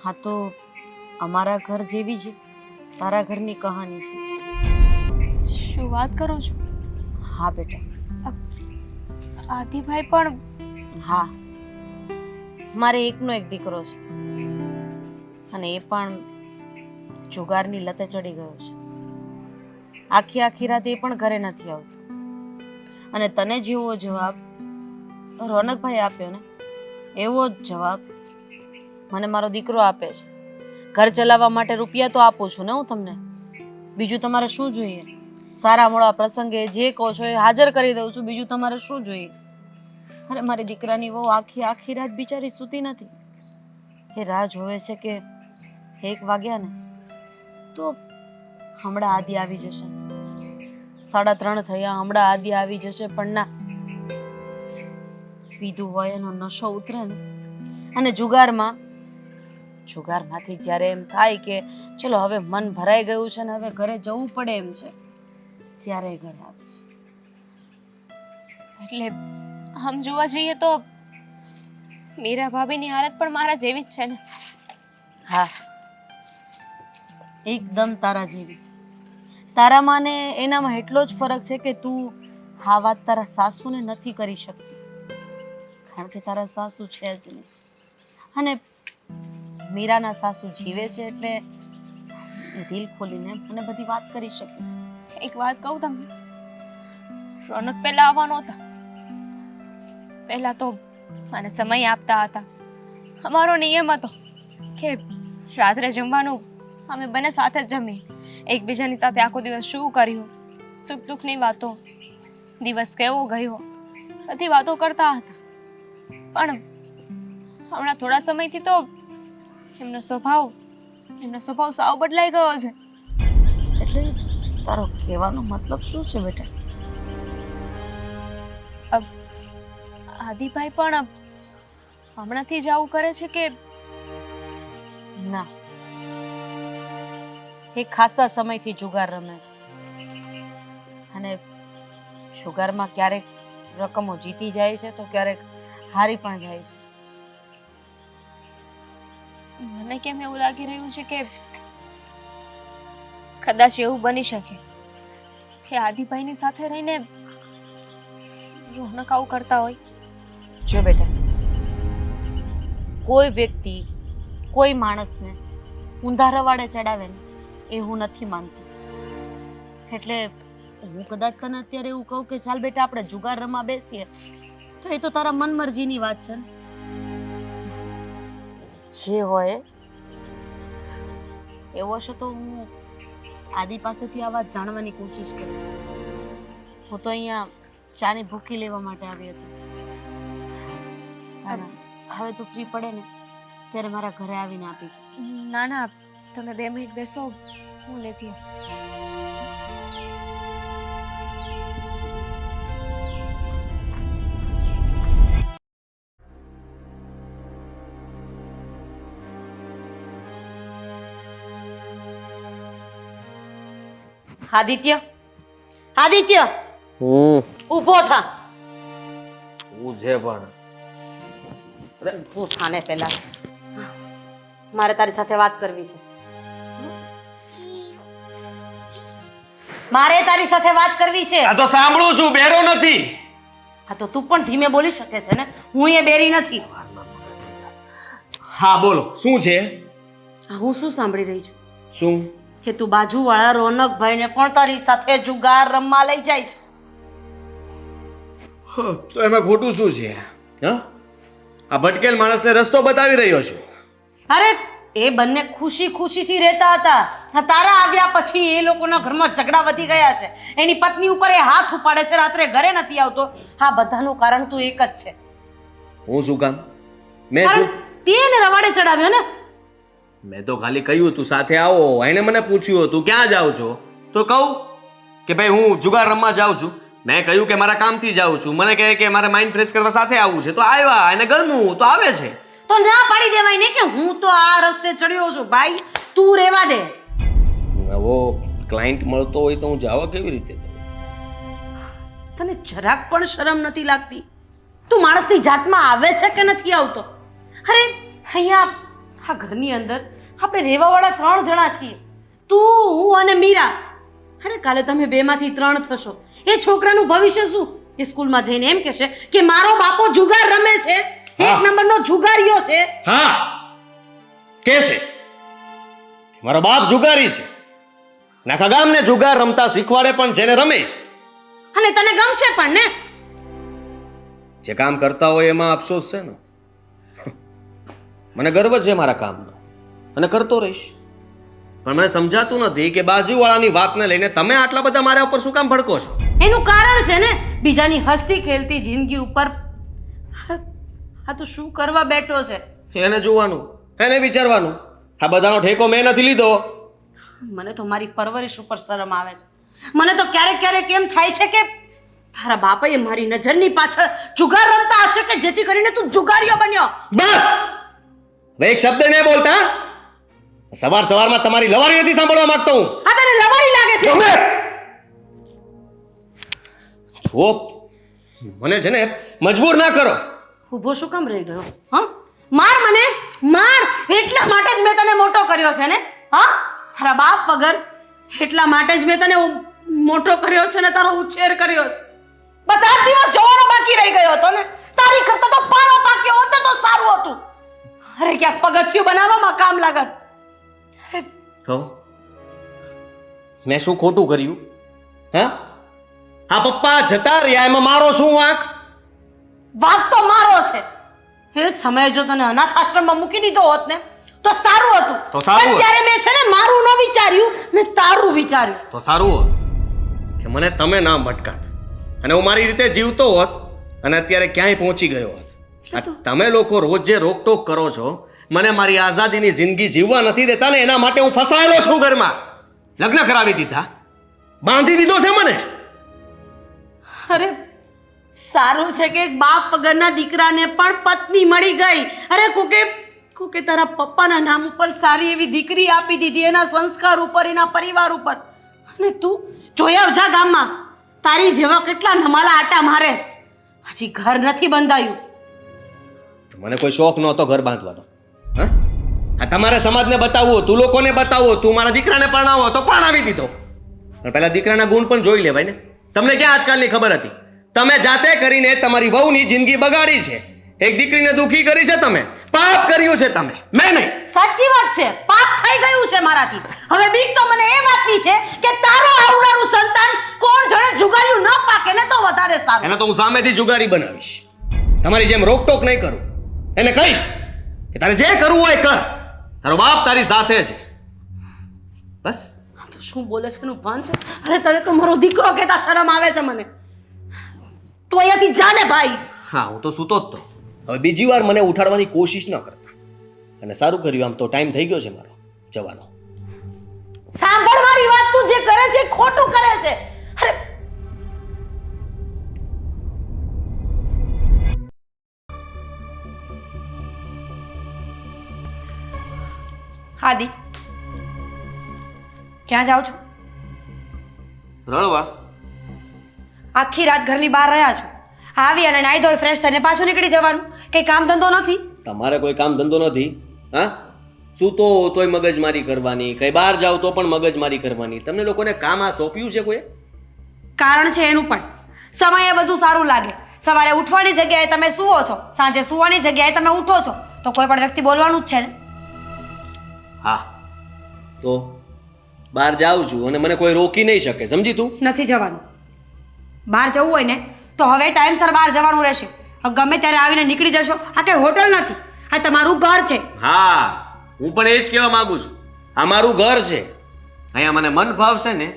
હા તો અમારા ઘર જેવી જ તારા ઘરની કહાની છે. શું વાત કરો છો? હા બેટા, આદિભાઈ પણ હા, મારે એકનો એક દીકરો છે અને એ પણ જુગારની લતે ચડી ગયો છે. આખી રાત એ પણ ઘરે નથી આવતો. અને તને જેવો જવાબ રોનકભાઈ આપ્યો ને, એવો જ જવાબ મને મારો દીકરો આપે છે. ઘર ચલાવવા માટે રૂપિયા તો આપું છું ને હું તમને, બીજું તમારે શું જોઈએ? સારા મોડા પ્રસંગે જે કહો છો એ હાજર કરી દઉં છું, બીજું તમારે શું જોઈએ? અરે મારી દીકરાની વહુ આખી રાત બિચારી સૂતી નથી. એ રાહ જોવે છે કે 1 વાગ્યા ને તો હમણાં આદિ આવી જશે, 3:30 થયા હમણાં આદિ આવી જશે. પણ ના, પીધું હોય એનો નશો ઉતરે ને, અને જુગારમાંથી જ્યારે એમ થાય કે ચલો હવે મન ભરાઈ ગયું છે ને હવે ઘરે જવું પડે એમ છે, ત્યારે એ ઘરે આવે છે. એટલે આમ જોવા જઈએ તો મીરા ભાભીની હાલત પણ મારા જેવી જ છે ને? હા, એકદમ તારા જેવી. તારામાં ને એનામાં એટલો જ ફરક છે કે તું આ વાત તારા સાસુને નથી કરી શકતી, કારણ કે તારા સાસુ છે જ નહીં. અને મીરાના સાસુ જીવે છે એટલે એ દિલ ખોલીને મને બધી વાત કરી શકે છે. એક વાત કહું તમને, રોનક પહેલા આવવાનો હતા, પહેલા તો મને સમય આપતા હતા. અમારો નિયમ હતો કે રાત્રે જમવાનું અમે બંને સાથે જ જમીએ, એકબીજાની સાથે આખો દિવસ શું કર્યું, સુખ દુઃખની વાતો, દિવસ કેવો ગયો, બધી વાતો કરતા હતા. પણ હમણાં થોડા સમયથી તો એમનો સ્વભાવ સાવ બદલાઈ ગયો છે. એટલે તારો કહેવાનો મતલબ શું છે બેટા? આદિભાઈ પણ હમણાંથી જ આવું કરે છે કે? ના, એ ખાસા સમયથી જુગાર રમે છે અને જુગારમાં ક્યારેક રકમો જીતી જાય છે તો ક્યારેક હારી પણ જાય છે. મને કેમ એવું લાગી રહ્યું છે કે કદાચ એવું બની શકે કે આદિભાઈની સાથે રહીને રોનક આવું કરતા હોય. જો બેટા, કોઈ વ્યક્તિ કોઈ માણસને ઊંધા રવાડે ચડાવે ને એ હું નથી માનતી. એટલે હું કદાચ તને અત્યારે એવું કહું કે ચાલ બેટા આપણે જુગાર રમવા બેસીએ, તો એ તો તારા મનમરજીની વાત છે ને. જે હોય એવો હશે તો હું આદિ પાસેથી આ વાત જાણવાની કોશિશ કરીશ. હું તો અહીંયા ચાની ભૂકી લેવા માટે આવી હતી. હવે તું ફ્રી પડે ને ત્યારે મારા ઘરે આવીને આપી જજે. ના ના, તમે 2 મિનિટ બેસો, હું લેતી આવું. આદિત્ય, આદિત્ય, ઊભો થા. હું છે પણ ઊભો થા ને પહેલા, મારે તારી સાથે વાત કરવી છે. મારે તારી સાથે વાત કરવી છે. આ તો સાંભળું છું, બેરો નથી. હા તો તું પણ ધીમે બોલી શકે છે ને, હું એ બેરી નથી. હા બોલો, શું છે? હું શું સાંભળી રહી છું શું? કે તું બાજુવાળા રોનકભાઈને પણ તારી સાથે જુગાર રમવા લઈ જાય છે. તો એમાં ખોટું શું છે? હા, આ ભટકેલ માણસને રસ્તો બતાવી રહ્યો છું. અરે એ બંને ખુશી ખુશીથી રહેતા હતા. તારા આવ્યા પછી એ લોકોના ઘરમાં ઝઘડા વધી ગયા છે. એની પત્ની ઉપર એ હાથ ઉપાડે છે, રાત્રે ઘરે નથી આવતો. આ બધાનું કારણ તું એક જ છે. હું શું કામ? મેં કારણ શું? તે એને રવાડે ચડાવ્યો ને. મેં તો ખાલી કહ્યું તું સાથે આવો. એને મને પૂછ્યું હતું ક્યાં જાવ છો, તો કહું કે ભાઈ હું જુગાર રમવા જાઉં છું. મેં કહ્યું કે મારા કામથી જાઉં છું, મને કહે કે મારે માઇન્ડ ફ્રેશ કરવા સાથે આવવું છે, તો આવ્યા, એને ગમ્યું તો આવે છે. તો ના પાડી દેવાય ને કે હું તો આ રસ્તે ચડ્યો છું ભાઈ, તું રહેવા દે. નવો ક્લાયન્ટ મળતો હોય તો હું જવા કેવી રીતે દઉં? તને જરાક પણ શરમ નથી લાગતી? તું માણસની જાતમાં આવે છે કે નથી આવતો? અરે અહીંયા આ ઘરની અંદર આપણે રહેવાવાળા 3 જણા છીએ, તું, હું અને મીરા. અરે કાલે તમે 2માંથી 3 થશો. એ છોકરાનું ભવિષ્ય શું? એ સ્કૂલમાં જઈને એમ કહેશે કે મારો બાપો જુગાર રમે છે, 1 નંબરનો જુગારીયો છે. હા, કેસે મારો બાપ જુગારી છે, નાખા ગામને જુગાર રમતા શીખવાડે પણ જેને રમે છે. અને તને ગમશે પણ ને? જે કામ કરતા હોય એમાં અફસોસ છે ને. મને ગર્વ છે મારા કામનો અને કરતો રહીશ, પણ મને સમજાતું નથી કે બાજુવાળાની વાતને લઈને તમે આટલા બધા મારા ઉપર શું કામ ભડકો છો? એનું કારણ છે ને બીજાની હસતી ખેલતી જિંદગી ઉપર આ તો શું કરવા બેઠો છે? એને જોવાનું, એને વિચારવાનું. આ બધાનો ઠેકો મેં નથી લીધો. મને તો મારી પરવરિશ ઉપર શરમ આવે છે. મને તો ક્યારેક ક્યારેક એમ થાય છે કે તારા બાપાએ મારી નજરની પાછળ જુગાર રમતા હશે કે જેથી કરીને તું જુગારીઓ બન્યો. બસ હવે એક શબ્દ નહીં બોલતા. સવાર સવારમાં તમારી લવારી નથી સાંભળવા માંગતો હું. આ તને લવારી લાગે છે? જો મને છે ને મજબૂર ના કરો. ઊભો શું કામ રહી ગયો? હા, માર મને, માર. એટલા માટે જ મેં તને મોટો કર્યો છે ને? હા, તારા બાપ વગર એટલા માટે જ મેં તને મોટો કર્યો છે ને તારો ઉછેર કર્યો છે. બસ આ દિવસ જોવાનો બાકી રહી ગયો હતો ને. તારી કરતા તો પારો પાક્યો હોત તો સારું હતું. અરે ક્યાંક પગથિયું બનાવવામાં કામ લાગત. તો મેં શું ખોટું કર્યું? હા, આ પપ્પા જતા રહ્યા એમાં મારો શું વાંક? વાત તો મારો છે. એ સમયે જો તને અનાથ આશ્રમમાં મૂકી દીધો હોત ને તો સારું હતું. તો સારું પણ ત્યારે મેં છે ને મારું ન વિચાર્યું, મેં તારું વિચાર્યું. તો સારું હોત કે મને તમે ના મટકાત અને હું મારી રીતે જીવતો હોત અને અત્યારે ક્યાંય પહોંચી ગયો હોત. આ તમે લોકો રોજ જે રોકટોક કરો છો, મને મારી આઝાદીની જિંદગી જીવવા નથી દેતા ને એના માટે હું ફસાયેલો છું ઘરમાં. લગ્ન કરાવી દીધા, બાંધી દીધો છે મને. અરે સારું છે કે એક બાપ વગરના દીકરાને પણ પત્ની મળી ગઈ. અરે કોકે તારા પપ્પાના નામ ઉપર સારી એવી દીકરી આપી દીધી, એના સંસ્કાર ઉપર, એના પરિવાર ઉપર. અને તું જોયા જા ગામમાં તારી જેવા કેટલા નમાલા આટા મારે છે, હજી ઘર નથી બંધાયું. મને કોઈ શોખ નહોતો ઘર બાંધવાનો. હા, આ તમારે સમાજને બતાવવો, તું લોકોને બતાવવો, તું મારા દીકરાને પરણાવો તો પરણાવી દીધો. પણ પહેલા દીકરાના ગુણ પણ જોઈ લેવાય ને. તમને ક્યાં આજકાલની ખબર હતી? તમે જાતે કરીને તમારી વહુની જિંદગી બગાડી છે. એક દીકરીને દુખી કરી છે તમે, પાપ કર્યું છે તમે, મેં નહીં. સાચી વાત છે, પાપ થઈ ગયું છે મારાથી. હવે બીક તો મને એ વાતની છે કે તારો આવનારું સંતાન કોણ જાણે જુગાર્યું ન પાકે ને તો વધારે સારું. એને તો હું સામેથી જુગારી બનાવીશ. તમારી જેમ રોકટોક નહીં કરું. એને કહીશ કે તારે જે કરવું હોય કર, તારો બાપ તારી સાથે છે. બસ. તો શું બોલે છે એનું ભાન છે? અરે તને તો મારો દીકરો કહેતા શરમ આવે છે મને. તું અહીંયાથી જા ને ભાઈ. હા, હું તો સૂતો જ તો. હવે બીજી વાર મને ઉઠાડવાની કોશિશ ન કરતા. અને સારું કર્યું, આમ તો ટાઈમ થઈ ગયો છે મારો જવાનો. સાંભળ મારી વાત, તું જે કરે છે એ ખોટું કરે છે. અરે હાદી, ક્યાં જાઓ છો? રણવા. આખી રાત ઘરની બહાર રહ્યા છો, આવી અને નાઈ ધોઈ ફ્રેશ થઈને પાછું નીકળી જવાનું. કઈ કામ ધંધો નથી? તમારે કોઈ કામ ધંધો નથી? હા, સૂતો તોય મગજમારી કરવાની, કઈ બહાર જાવ તો પણ મગજમારી કરવાની. તમને લોકોને કામ આ સોંપ્યું છે કોઈ? કારણ છે એનું પણ. સમયે બધું સારું લાગે. સવારે ઉઠવાની જગ્યાએ તમે સૂવો છો, સાંજે સૂવાની જગ્યાએ તમે ઉઠો છો, તો કોઈ પણ વ્યક્તિ બોલવાનું જ છે ને. હા, તો બહાર જાઉં છું અને મને કોઈ રોકી નહીં શકે, સમજી તું? નથી જવાનું. બહાર જવું હોય ને તો હવે ટાઈમસર બહાર જવાનું રહેશે. ગમે ત્યારે આવીને નીકળી જશો. આ કઈ હોટલ નથી, આ તમારું ઘર છે. હા, હું પણ એ જ કહેવા માંગુ છું. આ મારું ઘર છે. અહીંયા મને મન ભાવશે ને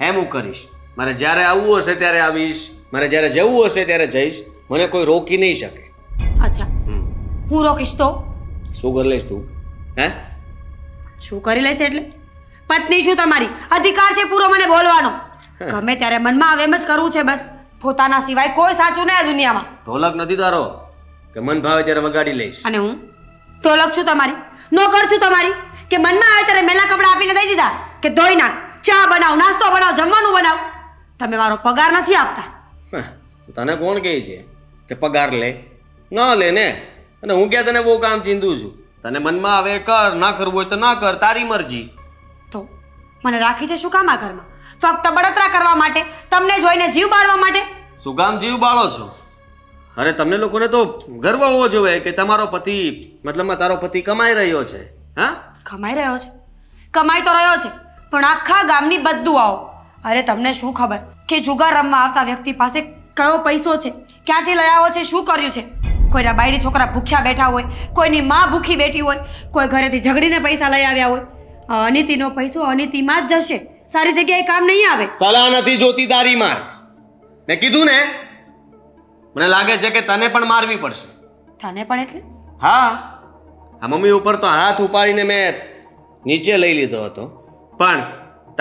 એમ હું કરીશ. મારે જ્યારે આવવું હશે ત્યારે આવીશ, મારે જ્યારે જવું હશે ત્યારે જઈશ. મને કોઈ રોકી નહીં શકે. અચ્છા, હું રોકીશ તો શું કરી લઈશ તું? હે, શું કરી લેશે? એટલે પત્ની છું તમારી, અધિકાર છે પૂરો મને બોલવાનો. ગમે ત્યારે મનમાં આવે એમ જ કરવું છે બસ. પોતાના સિવાય કોઈ સાચું નહીં આ દુનિયામાં. ઢોલક નથી તારો કે મન ભાવે ત્યારે વગાડી લઈશ. અને હું ઢોલક છું તમારી, નોકર છું તમારી, કે મનમાં આવે ત્યારે મેલા કપડાં આપીને દઈ દીધા કે ધોઈ નાખ, ચા બનાવ, નાસ્તો બનાવ, જમવાનું બનાવ? તમે મારો પગાર નથી આપતા. તને કોણ કહે છે કે પગાર લે? ન લે ને. અને હું ક્યાં તને બહુ કામ ચીંધું છું? તને મનમાં આવે કર, ના કરવું હોય તો ના કર, તારી મરજી. તો મને રાખી છે શું કામ આ ઘરમાં? ફક્ત બળતરા કરવા માટે, તમને જોઈને જીવ બાળવા માટે? શું કામ જીવ બાળો છો? અરે તમને લોકોને તો ગર્વ હોવો જોઈએ કે તમારો પતિ, મતલબમાં તારો પતિ કમાઈ રહ્યો છે. હા, કમાઈ રહ્યો છે, કમાઈ તો રહ્યો છે, પણ આખા ગામની બધું આવો. અરે તમને શું ખબર કે જુગાર રમવા આવતા વ્યક્તિ પાસે કયો પૈસો છે, ક્યાંથી લઈ આવ્યો છે, શું કર્યું છે? કોઈના બાયડી છોકરા ભૂખ્યા બેઠા હોય, કોઈની માં ભૂખી બેઠી હોય, કોઈ ઘરેથી ઝઘડીને પૈસા લઈ આવ્યા હોય. અનિતિનો પૈસો અનિતિમાં જ જશે, સારી જગ્યાએ કામ નહીં આવે. સલાહ નથી જોતી તારી માર. મેં કીધું ને, મને લાગે છે કે તને પણ મારવી પડશે. તને પણ એટલે? હા, આ મમ્મી ઉપર તો હાથ ઉપાડીને મેં નીચે લઈ લીધો હતો, પણ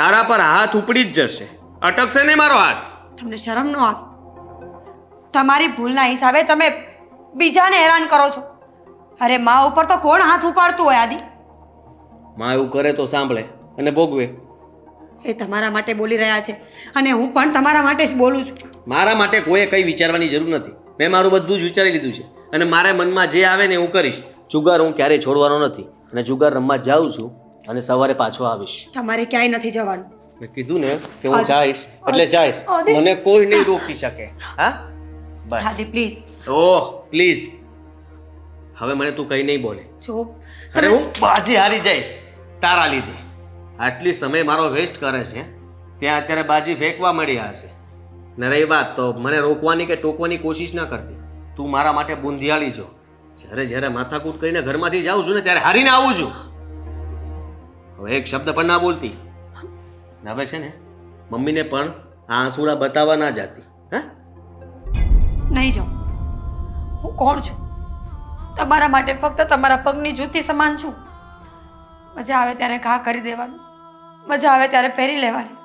તારા પર હાથ ઉપડી જ જશે. અટકશે નહીં મારો હાથ. તમને શરમ ન આવે? તમારી ભૂલના હિસાબે તમે બીજાને હેરાન કરો છો. અરે મા ઉપર તો કોણ હાથ ઉપાડતું હોય આદિ? માં એવું કરે તો સાંભળે અને ભોગવે. એ તમારા માટે બોલી રહ્યા છે અને હું પણ તમારા માટે જ બોલું છું. મારા માટે કોઈએ કંઈ વિચારવાની જરૂર નથી. મેં મારું બધું જ વિચારી લીધું છે અને મારે મનમાં જે આવે ને હું કરીશ. જુગાર હું ક્યારેય છોડવાનો નથી અને જુગાર રમવા જાઉં છું અને સવારે પાછો આવીશ. તમારે ક્યાંય નથી જવાનું. મેં કીધું ને કે હું જઈશ એટલે જઈશ. મને કોઈ નહીં રોકી શકે. હા, બસ. આદિ પ્લીઝ. ઓહ પ્લીઝ, હવે મને તું કંઈ નહીં બોલે. જો અરે હું બાજી હારી જઈશ તારા લીધે. આટલી સમય મારો વેસ્ટ કરે છે, ત્યાં અત્યારે બાજી ફેંકવા મળ્યા હશે. ને રહી વાત તો મને રોકવાની કે ટોકવાની કોશિશ ના કરતી. તું મારા માટે બુંધિયાળી છો. જ્યારે જ્યારે માથાકૂટ કરીને ઘરમાંથી જાઉં છું ને ત્યારે હારીને આવું છું. હવે એક શબ્દ પણ ના બોલતી. ને હવે છે ને મમ્મીને પણ આ આંસુડા બતાવવા ના જાતી. હા, નહીં જાઉં. હું કોણ છું? તમારા માટે ફક્ત તમારા પગની જૂતી સમાન છું. મજા આવે ત્યારે ઘા કરી દેવાનું, મજા આવે ત્યારે પહેરી લેવાની.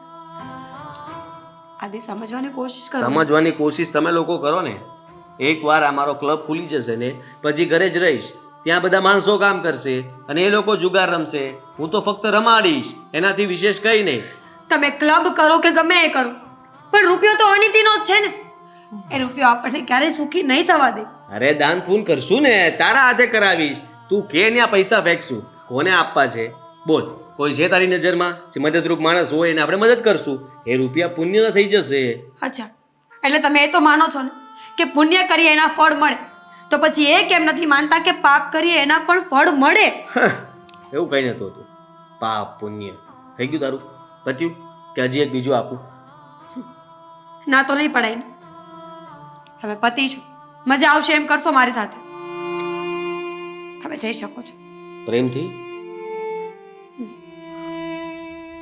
આદિ સમજવાની કોશિશ કરો. સમજવાની કોશિશ તમે લોકો કરો ને. એકવાર આ મારો ક્લબ ખુલી જશે ને પછી ઘરે જ રહીશ. ત્યાં બધા માણસો કામ કરશે અને એ લોકો જુગાર રમશે. હું તો ફક્ત રમાડીશ, એનાથી વિશેષ કંઈ નહીં. તમે ક્લબ કરો કે ગમે એ કરો, પણ રૂપિયો તો અનિતિનો જ છે ને. એ રૂપિયો આપણને ક્યારેય સુખી નહીં થવા દે. અરે દાન પૂન કરશું ને, તારા હાથે કરાવીશ. તું કે ત્યાં પૈસા ફેંકશું, કોને આપવા છે બોલ? કોઈ છે તારી નજરમાં જે મદદરૂપ માણસ હોય એને આપણે મદદ કરશું, એ રૂપિયા પુણ્ય થઈ જશે. અચ્છા, એટલે તમે એ તો માનો છો ને કે પુણ્ય કરીએ એના ફળ મળે, તો પછી એ કેમ નથી માનતા કે પાપ કરીએ એના પણ ફળ મળે? એવું કઈ નતું હતું. પાપ પુણ્ય થઈ ગયું તારું? પત્યું કે હજી એક બીજું આપું? ના તો નહીં પડાય ને. તમે પતિ છો, મજા આવશે એમ કરશો મારી સાથે. તમે જઈ શકો છો. પ્રેમથી.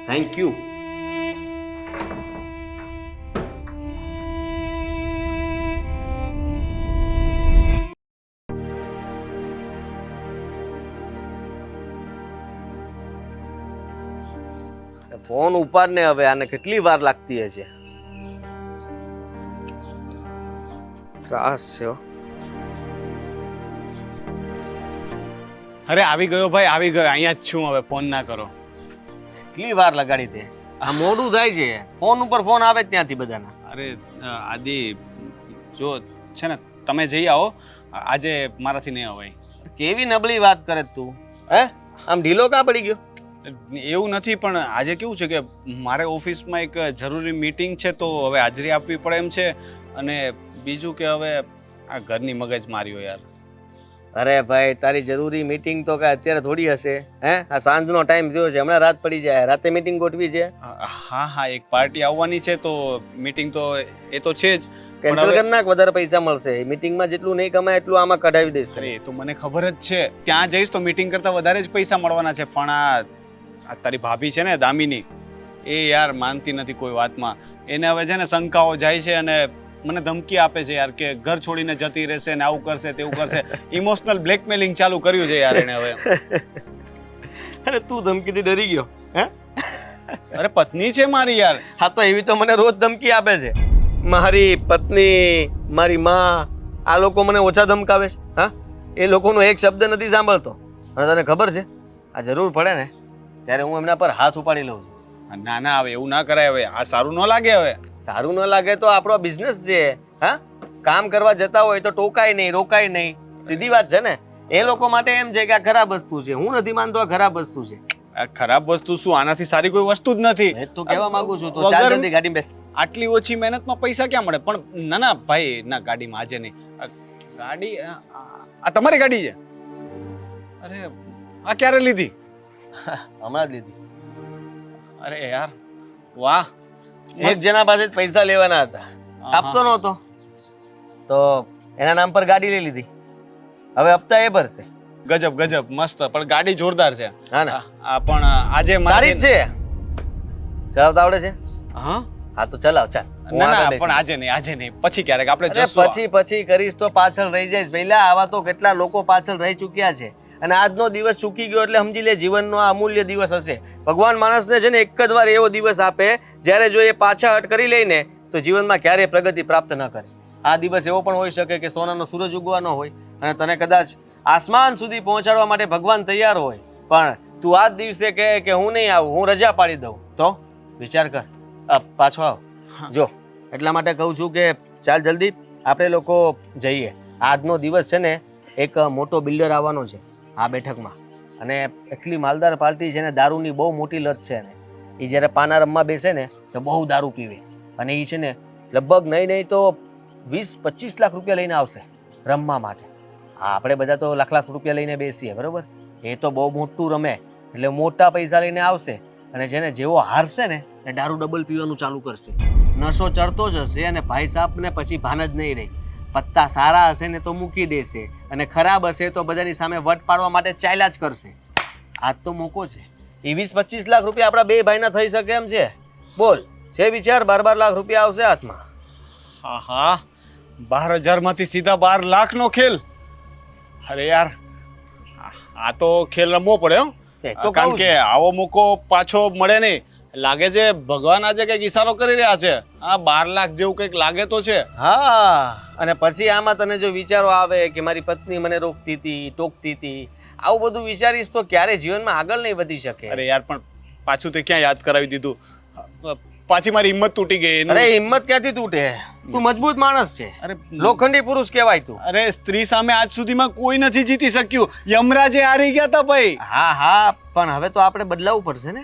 Thank you. ફોન ઉપાડ ને હવે. આને કેટલી વાર લાગતી હશે? ત્રાસ છે. અરે આવી ગયો ભાઈ, આવી ગયો. અહીંયા જ છું. હવે ફોન ના કરો. કેટલી વાર લગાડી તે? આ મોડું થાય છે. ફોન ઉપર ફોન આવે જ ત્યાંથી બધાના. અરે આદિ જો છે ને, તમે જઈ આવો. આજે મારાથી નહીં અવાય. કેવી નબળી વાત કરે તું? હે, આમ ઢીલો કા પડી ગયો? એવું નથી, પણ આજે કેવું છે કે મારે ઓફિસમાં એક જરૂરી મીટિંગ છે, તો હવે હાજરી આપવી પડે એમ છે. અને બીજું કે હવે આ ઘરની મગજ માર્યો યાર. અરે ભાઈ, તારી જરૂરી મીટિંગ તો કાંઈ અત્યારે થોડી હશે. હે, આ સાંજનો ટાઈમ થયો છે, હમણાં રાત પડી જાય. રાતે મીટિંગ ગોઠવી છે. હા હા, એક પાર્ટી આવવાની છે, તો મીટિંગ તો એ તો છે જ. કેન્સલ કરી નાખ, વધારે પૈસા મળશે. મીટિંગમાં જેટલું નહીં કમાય એટલું આમાં કઢાવી દઈશ. અરે એ તો મને ખબર જ છે. ત્યાં જઈશ તો મીટિંગ કરતા વધારે જ પૈસા મળવાના છે. પણ આ તારી ભાભી છે ને દામિની, એ યાર માનતી નથી કોઈ વાતમાં. એને હવે છે ને શંકાઓ જાય છે અને મને ધમકી આપે છે યાર કે ઘર છોડીને જતી રહેશે ને આવું કરશે તેવું કરશે. ઇમોશનલ બ્લેકમેલિંગ ચાલુ કર્યું છે યાર એને હવે. અરે તું ધમકીથી ડરી ગયો? હે, અરે પત્ની છે મારી યાર. હા તો એવી તો મને રોજ ધમકી આપે છે. મારી પત્ની, મારી માં, આ લોકો મને ઓછા ધમકાવે છે? હા, એ લોકોનો એક શબ્દ નથી સાંભળતો. અને તને ખબર છે, આ જરૂર પડે ને ત્યારે હું એમના પર હાથ ઉપાડી લઉં છું. ના ના, હવે એવું ના કરાય. હવે આ સારું ન લાગે. હવે સારું ન લાગે તો આપણો બિઝનેસ છે. હા, કામ કરવા જતા હોય તો ટોકાય નહીં, રોકાય નહીં. સીધી વાત છે ને. એ લોકો માટે એમ છે કે આ ખરાબ વસ્તુ છે. હું નથી માનતો આ ખરાબ વસ્તુ છે. આ ખરાબ વસ્તુ શું? આનાથી સારી કોઈ વસ્તુ જ નથી. એ તો કહેવા માંગુ છું. તો ચાલ જલ્દી ગાડી બેસ. આટલી ઓછી મહેનતમાં પૈસા ક્યાં મળે? પણ ના ના ભાઈ, ના, ગાડીમાં આજે નહીં. ગાડી આ તમારી ગાડી છે? અરે આ ક્યારે લીધી? હમણાં જ લીધી. અરે યાર, વાહ. એક જણા પાસે જ પૈસા લેવાના હતા, આપતો નહોતો, તો એના નામ પર ગાડી લઈ લીધી. હવે હપ્તા એ ભરશે. ગજબ ગજબ, મસ્ત. પણ ગાડી જોરદાર છે. હા ને, આ પણ આજે તારી જ છે. ચલાવતા આવડે છે? હા હા તો ચલાવ, ચાલ. હું ના ના, આગળ પણ બેસીશ. આજે નહીં, પછી ક્યારેક આપણે અરે જશું. પછી કરીશ તો પાછળ રહી જઈશ. પહેલા આવા તો કેટલા લોકો પાછળ રહી ચૂક્યા છે. અને આજનો દિવસ ચૂકી ગયો એટલે સમજી લે જીવનનો આ અમૂલ્ય દિવસ હશે. ભગવાન માણસને છે ને એક જ વાર એવો દિવસ આપે જ્યારે જો એ પાછા હટ કરી લઈને તો જીવનમાં ક્યારેય પ્રગતિ પ્રાપ્ત ન કરે. આ દિવસ એવો પણ હોઈ શકે કે સોનાનો સૂરજ ઉગવાનો હોય અને તને કદાચ આસમાન સુધી પહોંચાડવા માટે ભગવાન તૈયાર હોય, પણ તું આ જ દિવસે કહે કે હું નહીં આવું, હું રજા પાડી દઉં, તો વિચાર કર. પાછો આવ. જો એટલા માટે કહું છું કે ચાલ જલ્દી આપણે લોકો જઈએ. આજનો દિવસ છે ને એક મોટો બિલ્ડર આવવાનો છે આ બેઠકમાં, અને એટલી માલદાર પાર્ટી છે ને, દારૂની બહુ મોટી લત છે ને. એ જ્યારે પાના રમવા બેસે ને તો બહુ દારૂ પીવે, અને એ છે ને લગભગ નહીં તો 20-25 લાખ રૂપિયા લઈને આવશે રમવા માટે. હા, આપણે બધા તો લાખ રૂપિયા લઈને બેસીએ, બરોબર? એ તો બહુ મોટું રમે એટલે મોટા પૈસા લઈને આવશે, અને જેને જેવો હારશે ને એ દારૂ ડબલ પીવાનું ચાલુ કરશે. નશો ચડતો જ હશે અને ભાઈ સાહેબને પછી ભાન જ નહીં રહી. પત્તા સારા હશે ને તો મૂકી દેશે, અને ખરાબ હશે તો બધાની સામે વટ પાડવા માટે ચાલ્યા જ કરશે. આજ તો મોકો છે. એ 20-25 લાખ રૂપિયા આપણા બે ભાઈના થઈ શકે એમ છે. બોલ, છે વિચાર? 12 લાખ રૂપિયા આવશે હાથમાં. હા હા, 12,000 માંથી સીધા 12 લાખનો ખેલ. અરે યાર, આ તો ખેલ રમવો પડે હો. તો કારણ કે આવો મોકો પાછો મળે નહીં. લાગે છે ભગવાન આજે કઈક ઈશારો કરી રહ્યા છે. આ 12 લાખ જેવું કઈક લાગે તો છે. હા, અને પછી આમાં તને જો વિચારો આવે કે મારી પત્ની મને રોકતી હતી, ટોકતી હતી, આવું બધું વિચારીશ તો ક્યારે જીવનમાં આગળ નહીં વધી શકે. અરે યાર, પણ પાછું તે ક્યાં યાદ કરાવી દીધું? પાછી મારી હિંમત તૂટી ગઈ. અરે હિંમત ક્યાંથી તૂટે? તું મજબૂત માણસ છે, અરે લોખંડી પુરુષ કહેવાય તું. અરે સ્ત્રી સામે આજ સુધીમાં કોઈ નથી જીતી શક્યું. યમરાજે હારી ગયા હતા ભાઈ. હા, પણ હવે તો આપણે બદલાવવું પડશે ને.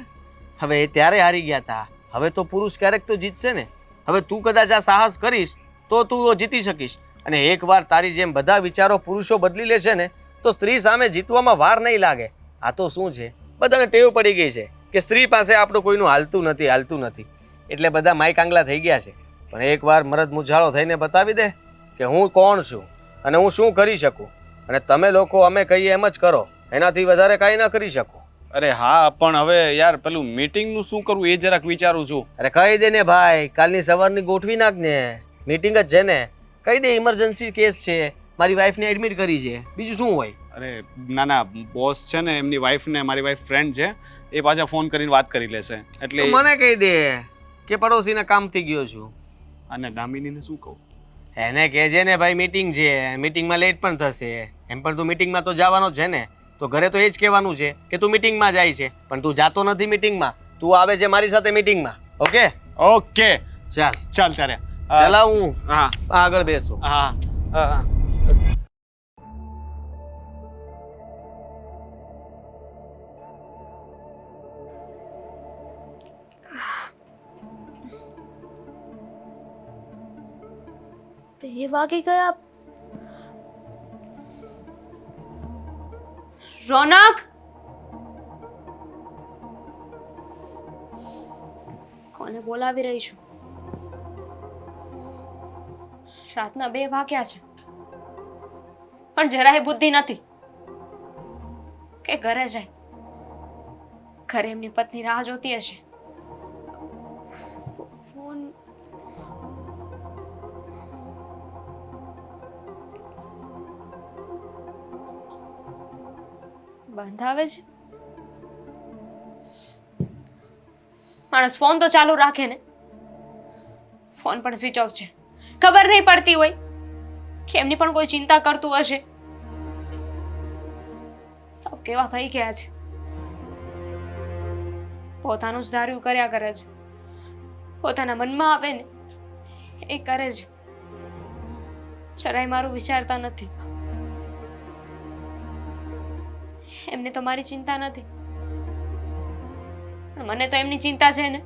હવે એ ત્યારે હારી ગયા હતા, હવે તો પુરુષ ક્યારેક તો જીતશે ને. હવે તું કદાચ આ સાહસ કરીશ તો તું જીતી શકીશ. અને એકવાર તારી જેમ બધા વિચારો પુરુષો બદલી લેશે ને તો સ્ત્રી સામે જીતવામાં વાર નહીં લાગે. આ તો શું છે, બધાને ટેવ પડી ગઈ છે કે સ્ત્રી પાસે આપણું કોઈનું હાલતું નથી, એટલે બધા માઈક આંગલા થઈ ગયા છે. પણ એકવાર મરદ મુજાળો થઈને બતાવી દે કે હું કોણ છું અને હું શું કરી શકું, અને તમે લોકો અમે કહીએ એમ જ કરો, એનાથી વધારે કાંઈ ન કરી શકો. અરે હા, પણ હવે યાર પેલું મીટિંગ નું શું કરવું એ જરાક વિચારું છું. અરે કહી દે ને ભાઈ, કાલની સવારની ગોઠવી નાખ ને. મીટિંગ જ છે ને, કહી દે ઇમરજન્સી કેસ છે, મારી વાઈફને એડમિટ કરી છે, બીજું શું હોય. અરે ના ના, બોસ છે ને એમની વાઈફ ને મારી વાઈફ ફ્રેન્ડ છે, એ પાછા ફોન કરીને વાત કરી લેશે. એટલે તો મને કહી દે કે પડોશીના કામથી ગયો છું. અને દામિનીને શું કહું? એને કહેજે ને ભાઈ મીટિંગ છે, મીટિંગમાં લેટ પણ થશે. એમ પણ તું મીટિંગમાં તો જવાનો જ છે ને, તો ઘરે તો એ જ કહેવાનું છે કે તું મીટિંગમાં જાય છે, પણ તું જાતો નથી મીટિંગમાં, તું આવે છે મારી સાથે મીટિંગમાં. ઓકે ઓકે, ચાલ ત્યારે ચલાવ, હું હા આગળ બેસું. હા બે વાગી ગયા. રોનક, કોને બોલાવી રહી છું? રાતના 2 વાગ્યા છે, પણ જરાય બુદ્ધિ નથી કે ઘરે જાય. ઘરે એમની પત્ની રાહ જોતી હશે. ફોન બંધ આવે છે. માણસ ફોન તો ચાલુ રાખે ને. ફોન પણ સ્વિચ ઓફ છે. ખબર નહીં પડતી હોય કે એમની પણ કોઈ ચિંતા કરતું હશે. સૌ કેવા થઈ ગયા છે, પોતાનું જ ધાર્યું કર્યા કરે છે, પોતાના મનમાં આવે ને એ કરે છે, જરાય મારું વિચારતા નથી. એમને તો મારી ચિંતા નથી, પણ મને તો એમની ચિંતા છે ને.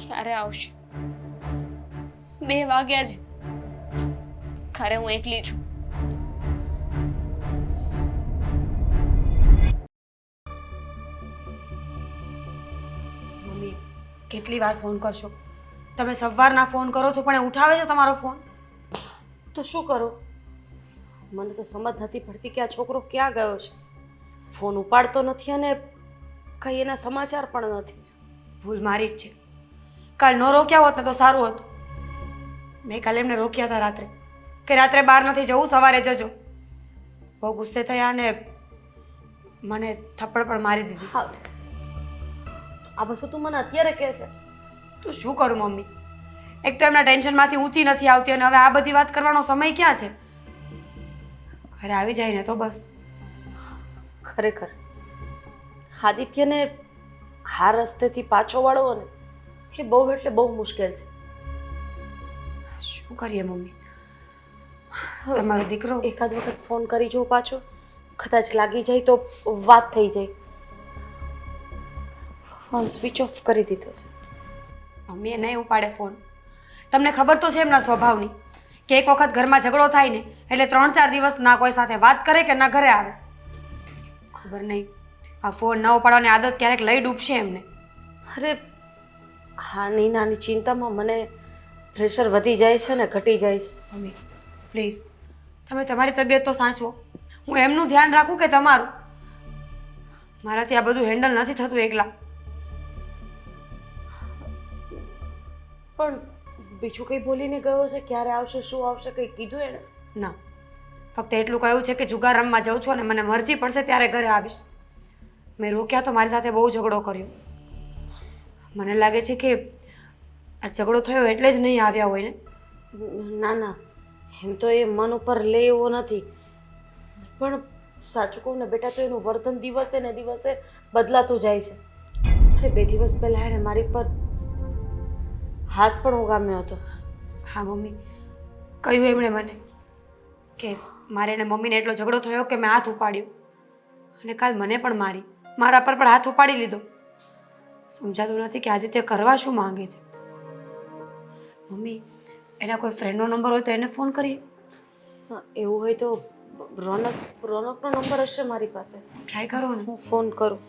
ક્યારે આવશે? 2 વાગ્યા છે. ઘરે હું એકલી છું. મમ્મી કેટલી વાર ફોન કરશો? તમે સવારના ફોન કરો છો પણ એ ઉઠાવે છે તમારો ફોન? તો શું કરું? મને તો સમજ નથી પડતી કે આ છોકરો ક્યાં ગયો છે. ફોન ઉપાડતો નથી અને કઈ એના સમાચાર પણ નથી. ભૂલ મારી જ છે. કાલ ન રોક્યા હોત ને તો સારું હતું. મેં કાલે એમને રોક્યા હતા રાત્રે કે રાત્રે બહાર નથી જવું, સવારે જજો. બહુ ગુસ્સે થયા અને મને થપ્પડ પણ મારી દીધી. હા, આ બધું તું મને અત્યારે કહે છે? તો શું કરું મમ્મી? એક તો એમના ટેન્શનમાંથી ઊંચી નથી આવતી અને હવે આ બધી વાત કરવાનો સમય ક્યાં છે? ઘરે આવી જાય ને તો બસ. ખરેખર આદિત્યને આ રસ્તેથી પાછો વાળવો ને એ બહુ એટલે બહુ મુશ્કેલ છે. શું કરીએ મમ્મી? તમારો દીકરો એકાદ વખત ફોન કરી જોઉં પાછો, કદાચ લાગી જાય તો વાત થઈ જાય. ફોન સ્વિચ ઓફ કરી દીધો છે. મમ્મીએ નહીં ઉપાડે ફોન. તમને ખબર તો છે એમના સ્વભાવની કે એક વખત ઘરમાં ઝઘડો થાય ને એટલે 3-4 દિવસ ના કોઈ સાથે વાત કરે કે ના ઘરે આવે. ખબર નહીં આ ફોન ન ઉપાડવાની આદત ક્યારેક લઈ ડૂબશે એમને. અરે નાની નાની ચિંતામાં મને પ્રેશર વધી જાય છે ને ઘટી જાય છે. મમ્મી પ્લીઝ તમે તમારી તબિયત તો સાચવો. હું એમનું ધ્યાન રાખું કે તમારું? મારાથી આ બધું હેન્ડલ નથી થતું એકલા. પણ બીજું કંઈ બોલીને ગયો છે? ક્યારે આવશે, શું આવશે, કંઈ કીધું એણે? ના, ફક્ત એટલું કહ્યું છે કે જુગાર રમવા જાઉં છું અને મને મરજી પડશે ત્યારે ઘરે આવીશ. મેં રોક્યા તો મારી સાથે બહુ ઝઘડો કર્યો. મને લાગે છે કે આ ઝઘડો થયો એટલે જ નહીં આવ્યા હોય ને. ના ના, એમ તો એ મન ઉપર લે એવો નથી, પણ સાચું કહું ને બેટા તો એનું વર્તન દિવસે ને દિવસે બદલાતું જાય છે. અરે 2 દિવસ પહેલા એણે મારી પર હાથ પણ ઉગામ્યો હતો. હા મમ્મી, કહ્યું એમણે મને કે મારે એને મમ્મીને એટલો ઝઘડો થયો કે મેં હાથ ઉપાડ્યો અને કાલ મને પણ મારી, મારા પર પણ હાથ ઉપાડી લીધો. સમજાતું નથી કે આદિત્ય કરવા શું માંગે છે. મમ્મી એના કોઈ ફ્રેન્ડનો નંબર હોય તો એને ફોન કરીએ. હા, એવું હોય તો રોનકનો નંબર હશે મારી પાસે, ટ્રાય કરો ને. હું ફોન કરું.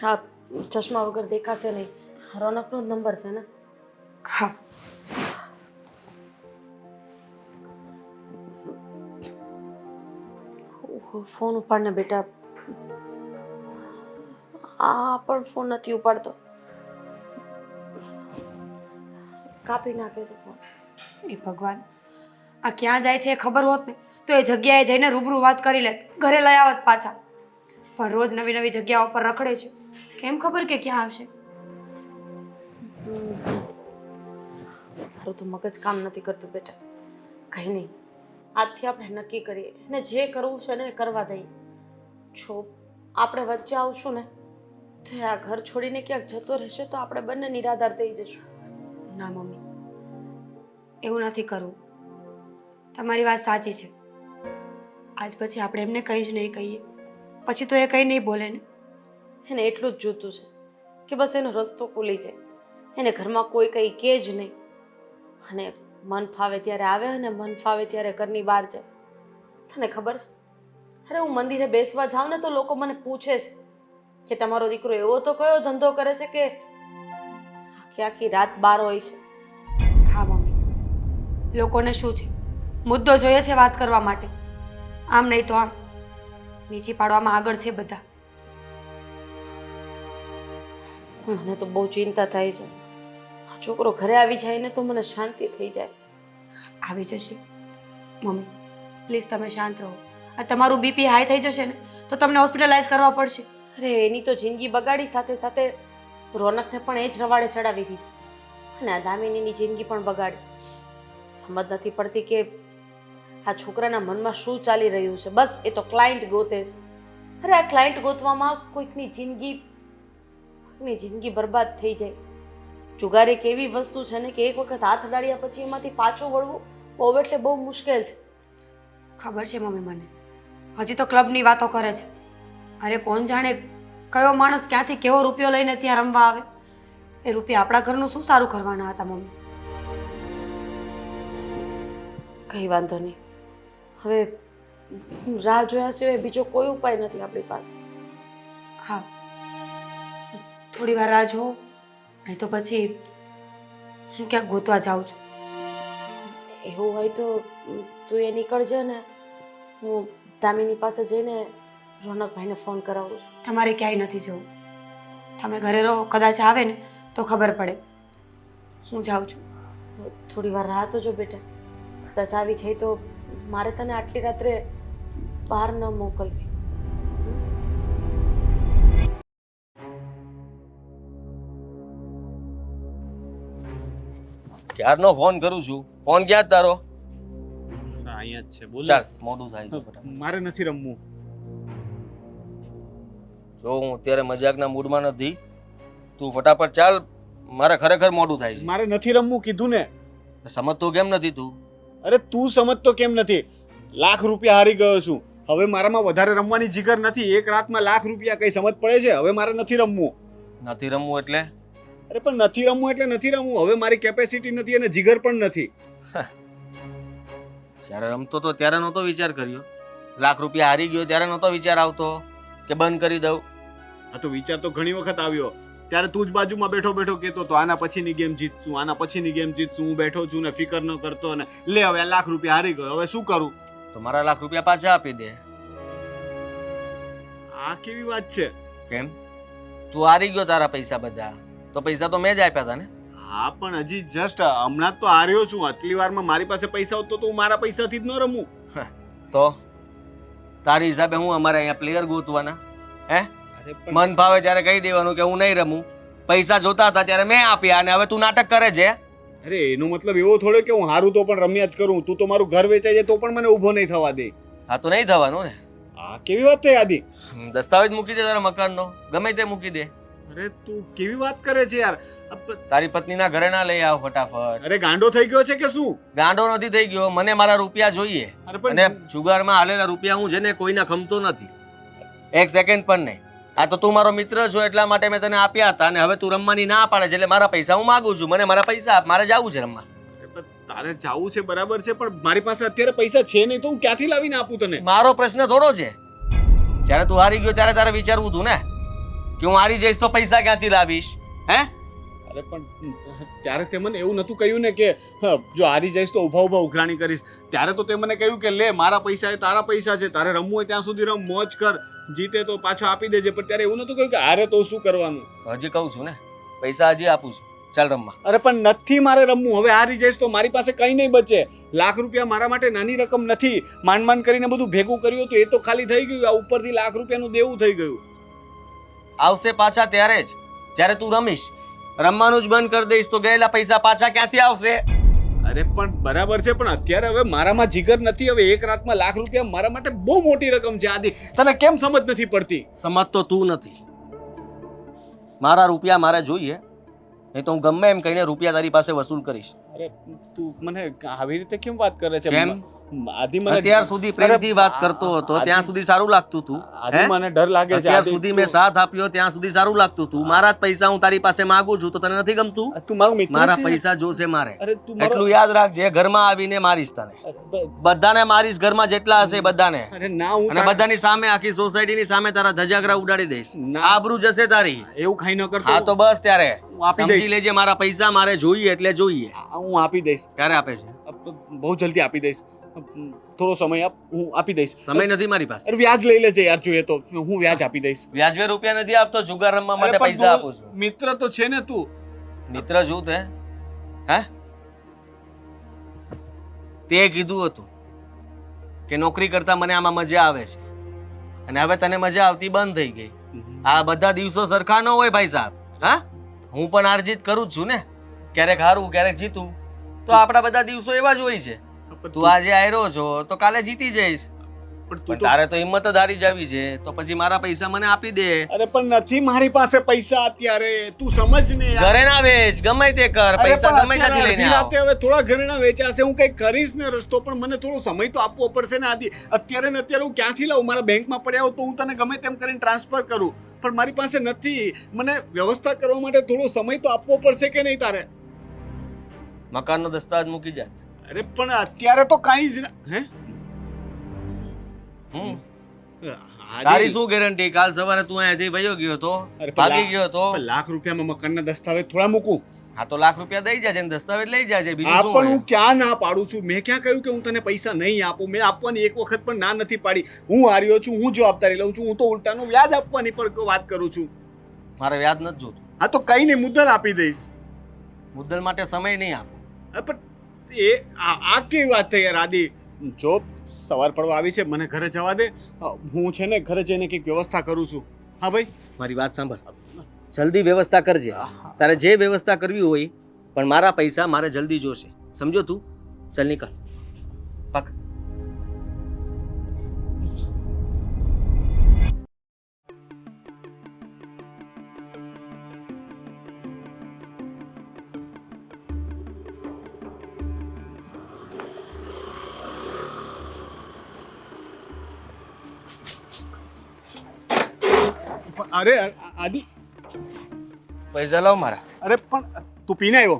હા, ચશ્મા વગર દેખાશે નહીં. રોનકનો જ નંબર છે ને? હા. ફોન ઉપાડને બેટા. આ પણ ફોન નથી ઉપાડતો. કાપી નાખે છે ફોન. એ ભગવાન, આ ક્યાં જાય છે એ ખબર હોત ને તો એ જગ્યાએ જઈને રૂબરૂ વાત કરી લે, ઘરે લઈ આવત પાછા. પણ રોજ નવી નવી જગ્યાઓ પર રખડે છે, કેમ ખબર કે ક્યાં આવશે? મારું તો મગજ કામ નથી કરતું બેટા. કંઈ નહીં, આજથી આપણે નક્કી કરીએ ને જે કરવું છે ને એ કરવા દઈએ. જો આપણે વચ્ચે આવશું ને તો આ ઘર છોડીને ક્યાંક જતો રહેશે તો આપણે બંને નિરાધાર થઈ જશું. ના મમ્મી, એવું નથી કરવું. તમારી વાત સાચી છે. આજ પછી આપણે એમને કંઈ જ નહીં કહીએ, પછી તો એ કંઈ નહીં બોલે ને. એને એટલું જ જોતું છે કે બસ એનો રસ્તો ખુલી જાય, એને ઘરમાં કોઈ કંઈ કહે જ નહીં અને મન ફાવે ત્યારે આવે અને મન ફાવે ત્યારે ઘરની બહાર જાય. તને ખબર છે, અરે હું મંદિરે બેસવા જાઉં ને તો લોકો મને પૂછે છે કે તમારો દીકરો એવો તો કયો ધંધો કરે છે કે આખી આખી રાત બહાર હોય છે. હા મમ્મી, લોકોને શું છે, મુદ્દો જોઈએ છે વાત કરવા માટે. આમ નહીં તો આમ નીચી પાડવામાં આગળ છે બધા. મને તો બહુ ચિંતા થાય છે. આ છોકરો ઘરે આવી જાય ને તો મને શાંતિ થઈ જાય. આવી જશે મમ્મી, પ્લીઝ તમે શાંત રહો. આ તમારું બીપી હાઈ થઈ જશે ને તો તમને હોસ્પિટલાઇઝ કરવા પડશે. અરે એની તો જિંદગી બગાડી, સાથે સાથે રોનકને પણ એ જ રવાડે ચડાવી દીધી અને આ દામિનીની જિંદગી પણ બગાડી. સમજ નથી પડતી કે આ છોકરાના મનમાં શું ચાલી રહ્યું છે. બસ એ તો ક્લાયન્ટ ગોતે છે. અરે આ ક્લાયન્ટ ગોતવામાં કોઈકની જિંદગી બરબાદ થઈ જાય. જુગાર એક એવી વસ્તુ છે ને કે એક વખત હાથ અડાડ્યા પછી એમાંથી પાછું વળવું બહુ એટલે બહુ મુશ્કેલ છે. ખબર છે મમ્મી મને, હજી તો ક્લબની વાતો કરે છે. અરે કોણ જાણે કયો માણસ ક્યાંથી કેવો રૂપિયો લઈને ત્યાં રમવા આવે. એ રૂપિયા આપણા ઘરનું શું સારું કરવાના હતા મમ્મી. કંઈ વાંધો નહીં, હવે રાહ જોયા સિવાય બીજો કોઈ ઉપાય નથી આપણી પાસે. હા, થોડી વાર રાહ જો, નહીં તો પછી હું ક્યાંક ગોતવા જાઉં છું. એવું હોય તો તું એ નીકળજે ને હું દામિની પાસે જઈને રોનકભાઈને ફોન કરાવું છું. તમારે ક્યાંય નથી જવું, તમે ઘરે રહો, કદાચ આવે ને તો ખબર પડે. હું જાઉં છું. થોડી વાર રાહ તો જો બેટા, કદાચ આવી જાય તો મારે તને આટલી રાત્રે બહાર ન મોકલવી. ક્યારનો ફોન કરું છું, ફોન ક્યાં જ તારો? અહીંયા જ છે, બોલ. ચાલ, મોડું થાય છે ફટાફટ. મારે નથી રમવું. જો હું અત્યારે મજાકના મૂડમાં નથી, તું ફટાફટ ચાલ, મારે ખરેખર મોડું થાય છે. મારે નથી રમવું કીધું ને. સમજતો કેમ નથી તું? અરે તું સમજતો કેમ નથી? લાખ રૂપિયા હારી ગયો છું. હવે મારામાં વધારે રમવાની જીગર નથી. એક રાતમાં લાખ રૂપિયા કઈ સમજ પડે છે? હવે મારે નથી રમવું. નથી રમવું એટલે? અરે પણ નથી રમવું એટલે નથી રમવું. હવે મારી કેપેસિટી નથી અને જીગર પણ નથી. જ્યારે રમતો તો ત્યારે નહોતો વિચાર કર્યો, લાખ રૂપિયા હારી ગયો ત્યારે નહોતો વિચાર આવતો કે બંધ કરી દઉં. આ તો વિચાર તો ઘણી વખત આવ્યો. ત્યારે તું જ બાજુમાં બેઠો બેઠો કહેતો તો આના પછીની ગેમ જીતશું, આના પછીની ગેમ જીતશું. હું બેઠો છું ને ફિકર ન કરતો ને લે હવે લાખ રૂપિયા હારી ગયો, હવે શું કરું? તો મારા લાખ રૂપિયા પાછા આપી દે. આ કેવી વાત છે? કેમ? તું હારી ગયો તારા પૈસા બધા, તો પૈસા તો મેં જ આપ્યા હતા ને. હા પણ હજી જસ્ટ હમણાં જ તો હાર્યો છું. આટલી વારમાં મારી પાસે પૈસા હોત તો હું મારા પૈસાથી જ ન રમું. તો તારી હિસાબે હું અમારે અહીંયા પ્લેયર ગોતવાના? હે? અરે પણ મન ભાવે ત્યારે કહી દેવાનું કે હું નહીં રમું. પૈસા જોતા હતા ત્યારે મેં આપ્યા અને હવે તું નાટક કરે છે. અરે એનો મતલબ એવો થોડો કે હું હારું તો પણ રમ્યા જ કરું. તું તો મારું ઘર વેચાઈ જાય તો પણ મને ઊભો નહીં થવા દે. હા તો નહીં થવાનું ને. આ કેવી વાત થઈ આદિ? દસ્તાવેજ મૂકી દે તારા મકાનનો, ગમે તે મૂકી દે. અરે તું કેવી વાત કરે છે યાર? તારી પત્નીના ઘરે ના લઈ આવ ફટાફટ. અરે ગાંડો થઈ ગયો છે કે શું? ગાંડો નથી થઈ ગયો, મને મારા રૂપિયા જોઈએ. અરે અને પણ જુગારમાં હાલેલા રૂપિયા હું છે ને કોઈના ખમતો નથી, એક સેકન્ડ પણ નહીં. આ તો તું મારો મિત્ર છો એટલા માટે મેં તને આપ્યા હતા અને હવે તું રમવાની ના પાડે છે એટલે મારા પૈસા હું માંગુ છું. મને મારા પૈસા આપ, મારે જવું છે રમવા. તારે જાવું છે બરાબર છે, પણ મારી પાસે અત્યારે પૈસા છે નહીં તો હું ક્યાંથી લાવીને આપું તને? મારો પ્રશ્ન થોડો છે. જ્યારે તું હારી ગયો ત્યારે તારે વિચારવું હતું ને કે હું હારી જઈશ તો પૈસા ક્યાંથી લાવીશ? હે? અરે પણ ત્યારે તે મને એવું નતું કહ્યું ને કે જો હારી જઈશ તો ઊભા ઊભા ઉઘરાણી કરીશ. ત્યારે તો તે મને કહ્યું કે લે મારા પૈસા એ તારા પૈસા છે, તારે રમવું હોય ત્યાં સુધી રમ, મોજ કર, જીતે તો પાછો આપી દેજે. પણ ત્યારે એવું નતું કહ્યું કે હારે તો શું કરવાનું? તો હજી કહું છું ને, પૈસા હજી આપું છું, ચાલ રમવા. અરે પણ નથી મારે રમવું. હવે હારી જઈશ તો મારી પાસે કંઈ નહીં બચે. લાખ રૂપિયા મારા માટે નાની રકમ નથી. માંડ માંડ કરીને બધું ભેગું કર્યું હતું એ તો ખાલી થઈ ગયું. આ ઉપરથી લાખ રૂપિયાનું દેવું થઈ ગયું. આવશે પાછા ત્યારે જ, જ્યારે તું રમીશ. રમવાનું જ બંધ કરી દઈશ તો ગયેલા પૈસા પાછા ક્યાંથી આવશે? અરે પણ બરાબર છે, પણ અત્યારે હવે મારામાં જીગર નથી. હવે એક રાતમાં લાખ રૂપિયા મારા માટે બહુ મોટી રકમ છે આદિ. તને કેમ સમજ નથી પડતી? સમજતો તું નથી. મારા રૂપિયા મારે જોઈએ, નહીં તો હું ગમે એમ કહીને રૂપિયા તારી પાસે વસૂલ કરીશ. અરે તું મને આવી રીતે કેમ વાત કરે છે? કેમ? આદિ મને અત્યાર સુધી પ્રેમથી વાત કરતો હતો ત્યાં સુધી સારું લાગતું હતું. આદિ મને ડર લાગે છે. અત્યાર સુધી મેં સાથ આપ્યો ત્યાં સુધી સારું લાગતું હતું. મારા જ પૈસા હું તારી પાસે માંગુ છું તો તને નથી ગમતું? તું મારો મિત્ર મારા છે. પૈસા જોશે મારે. અરે તું મારો એટલું યાદ રાખજે, ઘરમાં આવીને મારીશ તને. બધાને મારીશ, ઘરમાં જેટલા હશે બધાને. અરે ના હું અને બધાની સામે, આખી સોસાયટીની સામે તારા ધજાગરા ઉડાડી દઈશ. ના. આબરૂ જશે તારી. એવું ખાઈ ન કરતો. હા તો બસ ત્યારે હું આપી દઈશ. સમજી લેજે, મારા પૈસા મારે જોઈએ એટલે જોઈએ. હું આપી દઈશ. ક્યારે આપે છે? બહુ જલ્દી આપી દઈશ. થોડો સમય આપ, હું આપી દઈશ. સમય નથી મારી પાસે. અરે વ્યાજ લઈ લેજે યાર, જોઈએ તો હું વ્યાજ આપી દઈશ. વ્યાજવે રૂપિયા નથી આપતો, જુગાર રમવા અરે માટે પણ પૈસા તું આપું છું. મિત્ર તો છે ને તું. મિત્ર શું તે? હે? તે કીધું હતું કે નોકરી કરતા મને આમાં મજા આવે છે અને હવે તને મજા આવતી બંધ થઈ ગઈ. આ બધા દિવસો સરખા ન હોય ભાઈ સાહેબ. હા, હું પણ હાર જીત કરું જ છું ને, ક્યારેક હારું ક્યારેક જીતું. તો આપણા બધા દિવસો એવા જ હોય છે. તું આજે હાર્યો છો તો કાલે જીતી જઈશ. પણ તારે તો હિંમત જ હારી જાવી છે, તો પછી મારા પૈસા મને આપી દે. અરે પણ નથી મારી પાસે પૈસા અત્યારે, તું સમજ ને યાર. ઘરે ના વેચ, ગમે તે કર, પૈસા ગમે ત્યાંથી લઈને આવ. રાતે હવે થોડા ઘરેણા વેચાશે, હું કઈ કરીશ ને રસ્તો, પણ મને થોડો સમય તો આપવો પડશે ને આદિ. અત્યારે ને અત્યારે હું ક્યાંથી લાવું? મારા બેંકમાં પડ્યા હોય તો હું તને ગમે તેમ કરીને ટ્રાન્સફર કરું, પણ મારી પાસે નથી. મને વ્યવસ્થા કરવા માટે થોડો સમય તો આપવો પડશે કે નહીં તારે? મકાનનો દસ્તાવેજ મૂકી જાય. અરે પણ અત્યારે તો કાંઈ જ હે તારી શું ગેરંટી કાલ સવારે તું અહીંયાથી વયો ગયો તો, ભાગી ગયો તો? લાખ રૂપિયામાં મકાનના દસ્તાવેજ થોડા મૂકું? હા તો લાખ રૂપિયા દઈ જાય ને દસ્તાવેજ લઈ જાય છે, બીજું આ શું પણ હોય? હું ક્યાં ના પાડું છું? મેં ક્યાં કહ્યું કે હું તને પૈસા નહીં આપું? મેં આપવાની એક વખત પણ ના નથી પાડી. હું હાર્યો છું, હું જવાબદારી લઉં છું. હું તો ઉલટાનું વ્યાજ આપવાની પણ વાત કરું છું. મારે વ્યાજ નથી જોતું. હા તો કઈ નહીં, મુદ્દલ આપી દઈશ. મુદ્દલ માટે સમય નહીં આપો. પણ એ આ કેવી વાત થઈ યાર આદિ? જો સવાર પડવા આવી છે, મને ઘરે જવા દે. હું છે ને ઘરે જઈને કંઈક વ્યવસ્થા કરું છું. હા ભાઈ, મારી વાત સાંભળ, જલ્દી વ્યવસ્થા કરજે. તારે જે વ્યવસ્થા કરવી હોય, પણ મારા પૈસા મારે જલ્દી જોશે, સમજો તું? ચાલ નીકળ, પક. અરે આદિ, પૈસા લાવ મારા. અરે પણ તું પીને આવ્યો?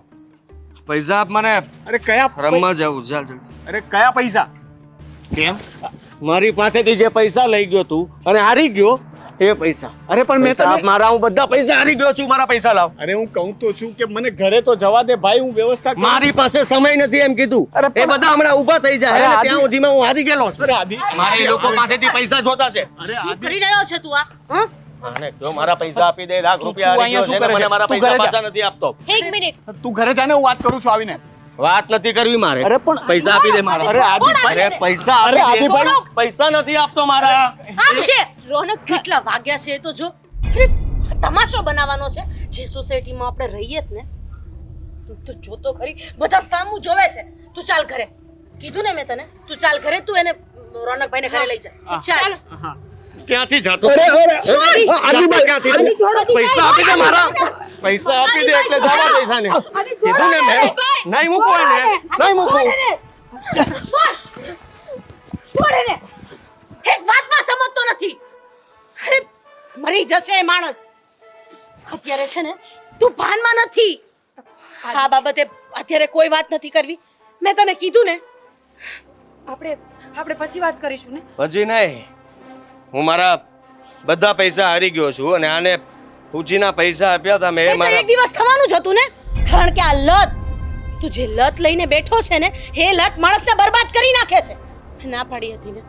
પૈસા આપ મને, અરે કયા રમવા જવું. ચાલ જલ્દી. અરે કયા પૈસા? કેમ? મારી પાસેથી જે પૈસા લઈ ગયો તું અને હારી ગયો એ પૈસા. અરે પણ મેં પૈસા આપ તને મારા, હું બધા પૈસા હારી ગયો છું, મારા પૈસા લાવ. અરે હું કહું તો છું કે મને ઘરે તો જવા દે ભાઈ, હું વ્યવસ્થા કરું. મારી પાસે સમય નથી એમ કીધું. અરે એ પણ- બધા હમણાં ઊભા થઈ જાય અરે અને આદિ- ત્યાં સુધીમાં હું હારી ગયેલો છું. અરે આદિ, મારે એ લોકો પાસેથી પૈસા જોતા છે. અરે આદિ, કરી રહ્યો છે તું આ? હા? અને જો મારા પૈસા આપી દે, લાખ રૂપિયા તું હારી ગયો અહીંયા છે શું ને કરે મને છે? મારા તું પૈસા ઘરે જા. પાછા નથી આપતો. એક મિનિટ. તું ઘરે જાને, હું વાત કરું છું આવીને. વાત નથી કરવી મારે. અરે પણ- પૈસા આપી દે મારા. અરે આદિ ભાઈ, અરે પૈસા અરે આપી દે. આદિભાઈ. પૈસા નથી આપતો મારા. આમ છે રોનક, કેટલા વાગ્યા છે એ તો જો. અરે, તમાશો બનાવવાનો છે. જે સોસાયટીમાં આપણે રહીએ જ ને, તું જોતો ખરી, બધા સામું જોવે છે. તું ચાલ ઘરે, કીધું ને મેં તને. તું ચાલ ઘરે, તું એને રોનકભાઈને ઘરે લઈ જા. ચાલ. હા. ક્યાંથી જાતો છે? આદિભાઈ ક્યાંથી? પૈસા આપી દે મારા. પૈસા આપી દે એટલે જવા પૈસા ને. કીધું ને મેં. નહીં મૂકો એને. નહીં મૂકો. છોડ એને. એક વાતમાં સમજતો નથી. અરે, મરી જશે એ માણસ. અત્યારે છે ને તું ભાનમાં નથી. આ બાબતે અત્યારે કોઈ વાત નથી કરવી. મેં તને કીધું ને. આપણે પછી વાત કરીશું ને. પછી નહીં. હું મારા બધા પૈસા હારી ગયો છું અને આને પૂછીના પૈસા આપ્યા હતા મેં એ તો મારા. એક દિવસ થવાનું જ હતું ને. કારણ કે આ લત, તું જે લત લઈને બેઠો છે ને, એ લત માણસને બરબાદ કરી નાખે છે. મેં ના પાડી હતી ને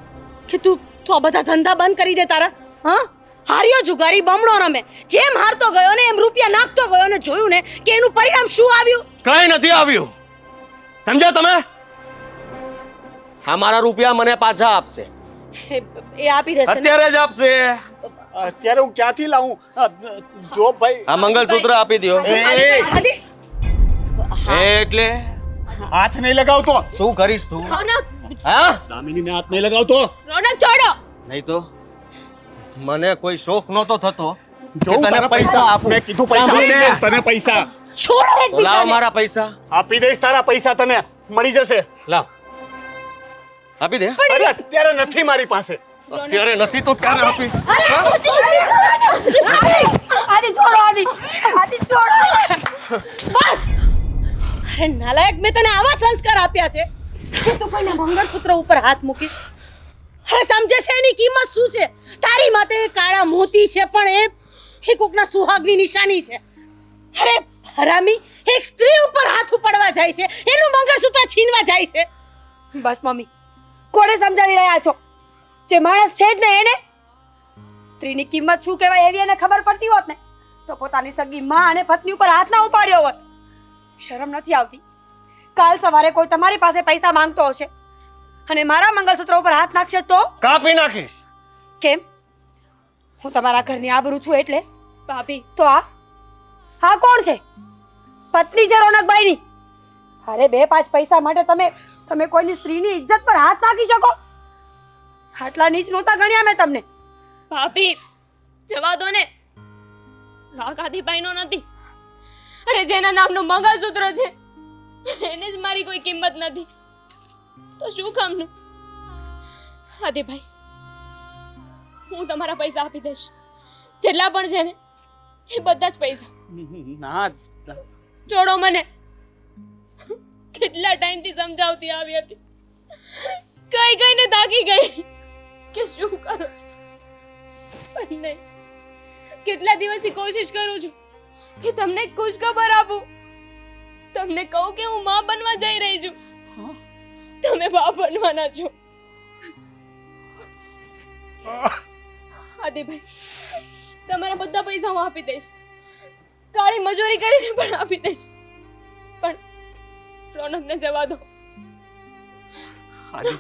કે તું આ બધા ધંધા બંધ કરી દે તારા. હા, હાર્યો જુગારી બમણો રમે. જેમ હારતો ગયો ને એમ રૂપિયા નાખતો ગયો ને જોયું ને કે એનું પરિણામ શું આવ્યું. કઈ નથી આવ્યું. સમજ્યા તમે? હા, મારા રૂપિયા મને પાછા આપશે. એ આપી દેશે ને. અત્યારે જ આપશે. અત્યારે હું ક્યાંથી લાવું? જો ભાઈ, આ મંગલસૂત્ર આપી દો. આદિ, એટલે હાથ નહીં લગાવતો. શું કરીશ તું? રોનક, હા, દામિનીને હાથ નહીં લગાવતો. રોનક છોડો. નહીં તો મને કોઈ શોખ નહોતો થતો જો કે હું તને તને પૈસા આપું. મેં કીધું પૈસા આપી સાંભળીને. દઈશ તને પૈસા. છોડો તો લાવ એકબીજાને. મારા પૈસા. આપી દઈશ તારા પૈસા, તને મળી જશે. લાવ. આપી દે. અરે અત્યારે નથી મારી પાસે. અત્યારે નથી તો ક્યારે આપીશ? આદિ છોડો, આદિ છોડો. અરે નાલાયક, મેં તને આવા સંસ્કાર આપ્યા છે કે તું કોઈના મંગળસૂત્ર ઉપર હાથ મૂકીશ. અરે સમજે છે એની કિંમત શું છે? તારી માથે કાળા મોતી છે પણ એ કોકના સુહાગની નિશાની છે. અરે હરામી, એક સ્ત્રી ઉપર હાથ ઉપાડવા જાય છે, એનું મંગળસૂત્ર છીનવા જાય છે. બસ મમ્મી, કોને સમજાવી રહ્યા છો? જે માણસ છે જ ને એને. સ્ત્રીની કિંમત શું કહેવાય એવી એને ખબર પડતી હોત ને તો પોતાની સગી માં અને પત્ની ઉપર હાથ ના ઉપાડ્યો હોત. શરમ નથી આવતી? કાલ સવારે કોઈ તમારી પાસે પૈસા માંગતો હશે અને મારા મંગળસૂત્ર ઉપર હાથ નાખશે તો કાપી નાખીશ. કેમ? હું તમારા ઘરની આબરૂ છું એટલે? ભાભી તો આ કોણ છે? પત્ની છે રોનકભાઈની. અરે 2-5 પૈસા માટે તમે કોઈની સ્ત્રીની ઇજ્જત પર હાથ નાખી શકો? આટલા નીચ નહોતા ગણ્યા મેં તમને. ભાભી જવા દો ને. રાગ આદિભાઈનો નથી. અરે જેના નામનું મંગળસૂત્ર છે એને જ મારી કોઈ કિંમત નથી તો શું કામનું? આદિભાઈ હું તમારા પૈસા આપી દઈશ. જેટલા પણ છે ને એ બધા જ પૈસા. ના છોડો મને. કેટલા ટાઈમથી સમજાવતી આવી હતી. કઈને થાકી ગઈ કે શું કરો છો. પણ નહીં, કેટલા દિવસથી કોશિશ કરું છું કે તમને ખુશ ખબર આપું. તમને કહું કે હું માં બનવા જઈ રહી છું. તમે બા બનવાના છો. આદિભાઈ તમારા બધા પૈસા હું આપી દઈશ. કાળી મજૂરી કરીને પણ આપી દઈશ. પણ રોનકને જવા દો. આદિ,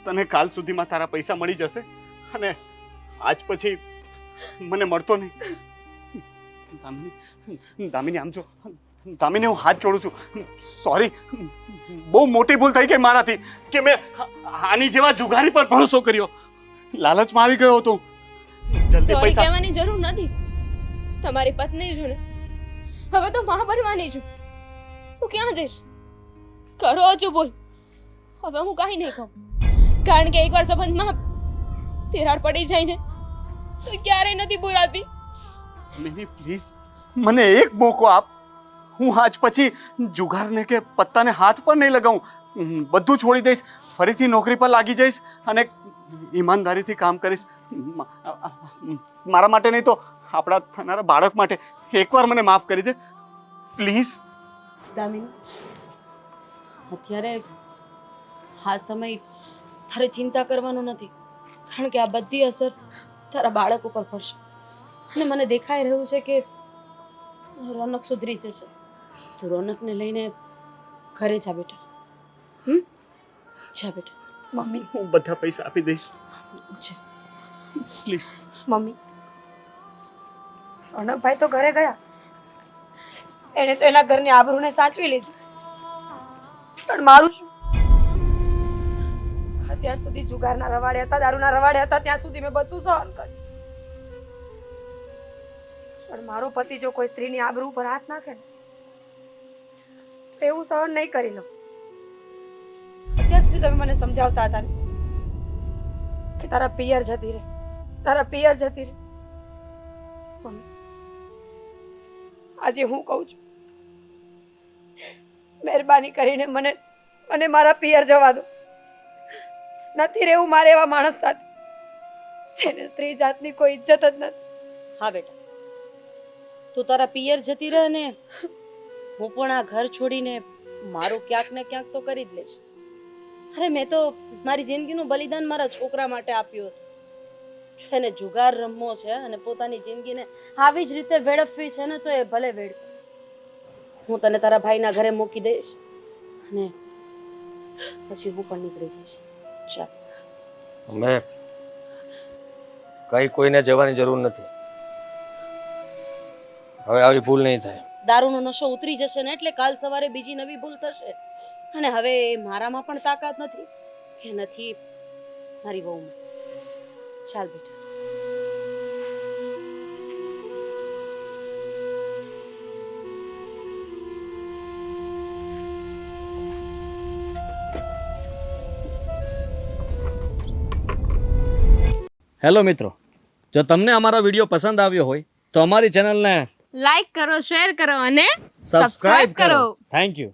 તને કાલ સુધીમાં તારા પૈસા મળી જશે અને આજ પછી મને મળતો નહીં. દામિની આમ જો, દામિની હું હાથ જોડું છું. સોરી, બહુ મોટી ભૂલ થઈ ગઈ મારાથી કે મેં આની જેવા જુગારી પર ભરોસો કર્યો. લાલચમાં આવી ગયો હતો. જલ્દી સોરી પૈસા. કહેવાની જરૂર નથી. તમારી પત્ની છું ને, હવે તો માં બનવાની છું. તું ક્યાં જઈશ? કરો હજુ બોલ. હવે હું કાંઈ નહીં કહું, કારણ કે એકવાર સંબંધમાં તિરાડ પડી જાય ને તો ક્યારેય નથી પુરાતી. મિની પ્લીઝ મને એક મોકો આપ. હું આજ પછી જુગારને કે પત્તાને હાથ પર નહીં લગાવું. બધું છોડી દઈશ, ફરીથી નોકરી પર લાગી જઈશ અને ઈમાનદારીથી કામ કરીશ. મારા માટે નહીં તો આપણા થનારા બાળક માટે એકવાર મને માફ કરી દે પ્લીઝ. દામિની, અત્યારે આ સમય તારે ચિંતા કરવાનો નથી, કારણ કે આ બધી અસર તારા બાળક ઉપર પડશે. અને મને દેખાઈ રહ્યું છે કે રોનક સુધરી જશે. તું રોનકને લઈને ઘરે જા બેટા. જા બેટા. મમ્મી, હું બધા પૈસા આપી દઈશ જા. પ્લીઝ. મમ્મી, રોનકભાઈ તો ઘરે ગયા. એણે તો એના ઘરની આબરૂને સાચવી લીધી. પણ મારું શું? અત્યાર સુધી જુગારના રવાડે હતા, દારૂના રવાડે હતા, ત્યાં સુધી મેં બધું સહન કર્યું. પણ મારો પતિ જો કોઈ સ્ત્રીની આબરૂ ઉપર હાથ નાખે ને તો એવું સહન નહીં કરી લઉં. અત્યાર સુધી તમે મને સમજાવતા હતા ને કે તારા પિયર જતી રહે, તારા પિયર જતી રહે. મમ્મી, આજે હું કહું છું, મહેરબાની કરીને મને મારા પિયર જવા દો. નથી રહેવું મારે એવા માણસ સાથે જેને સ્ત્રી જાતની કોઈ ઇજ્જત જ નથી. હા બેટા, તું તારા પિયર જતી રહે ને હું પણ આ ઘર છોડીને મારું ક્યાંક ને ક્યાંક તો કરી જ લઈશ. અરે મેં તો મારી જિંદગીનું બલિદાન મારા છોકરા માટે આપ્યું હતું. જો એને જુગાર રમવો છે અને પોતાની જિંદગીને આવી જ રીતે વેડફવી છે ને તો એ ભલે વેડફે. હું તને તારા ભાઈના ઘરે મૂકી દઈશ અને પછી હું પણ નીકળી જઈશ. ચાલ. મેં કઈ કોઈને જવાની જરૂર નથી. હવે આવી ભૂલ નહીં થાય. દારૂનો નશો ઉતરી જશે ને એટલે કાલ સવારે બીજી નવી ભૂલ થશે. અને હવે મારામાં પણ તાકાત નથી કે નથી મારી વહુમાં. ચાલ બેટા. હેલો મિત્રો, જો તમને અમારો વિડીયો પસંદ આવ્યો હોય તો અમારી ચેનલને લાઈક કરો, શેર કરો અને સબસ્ક્રાઇબ કરો. કરો. Thank you.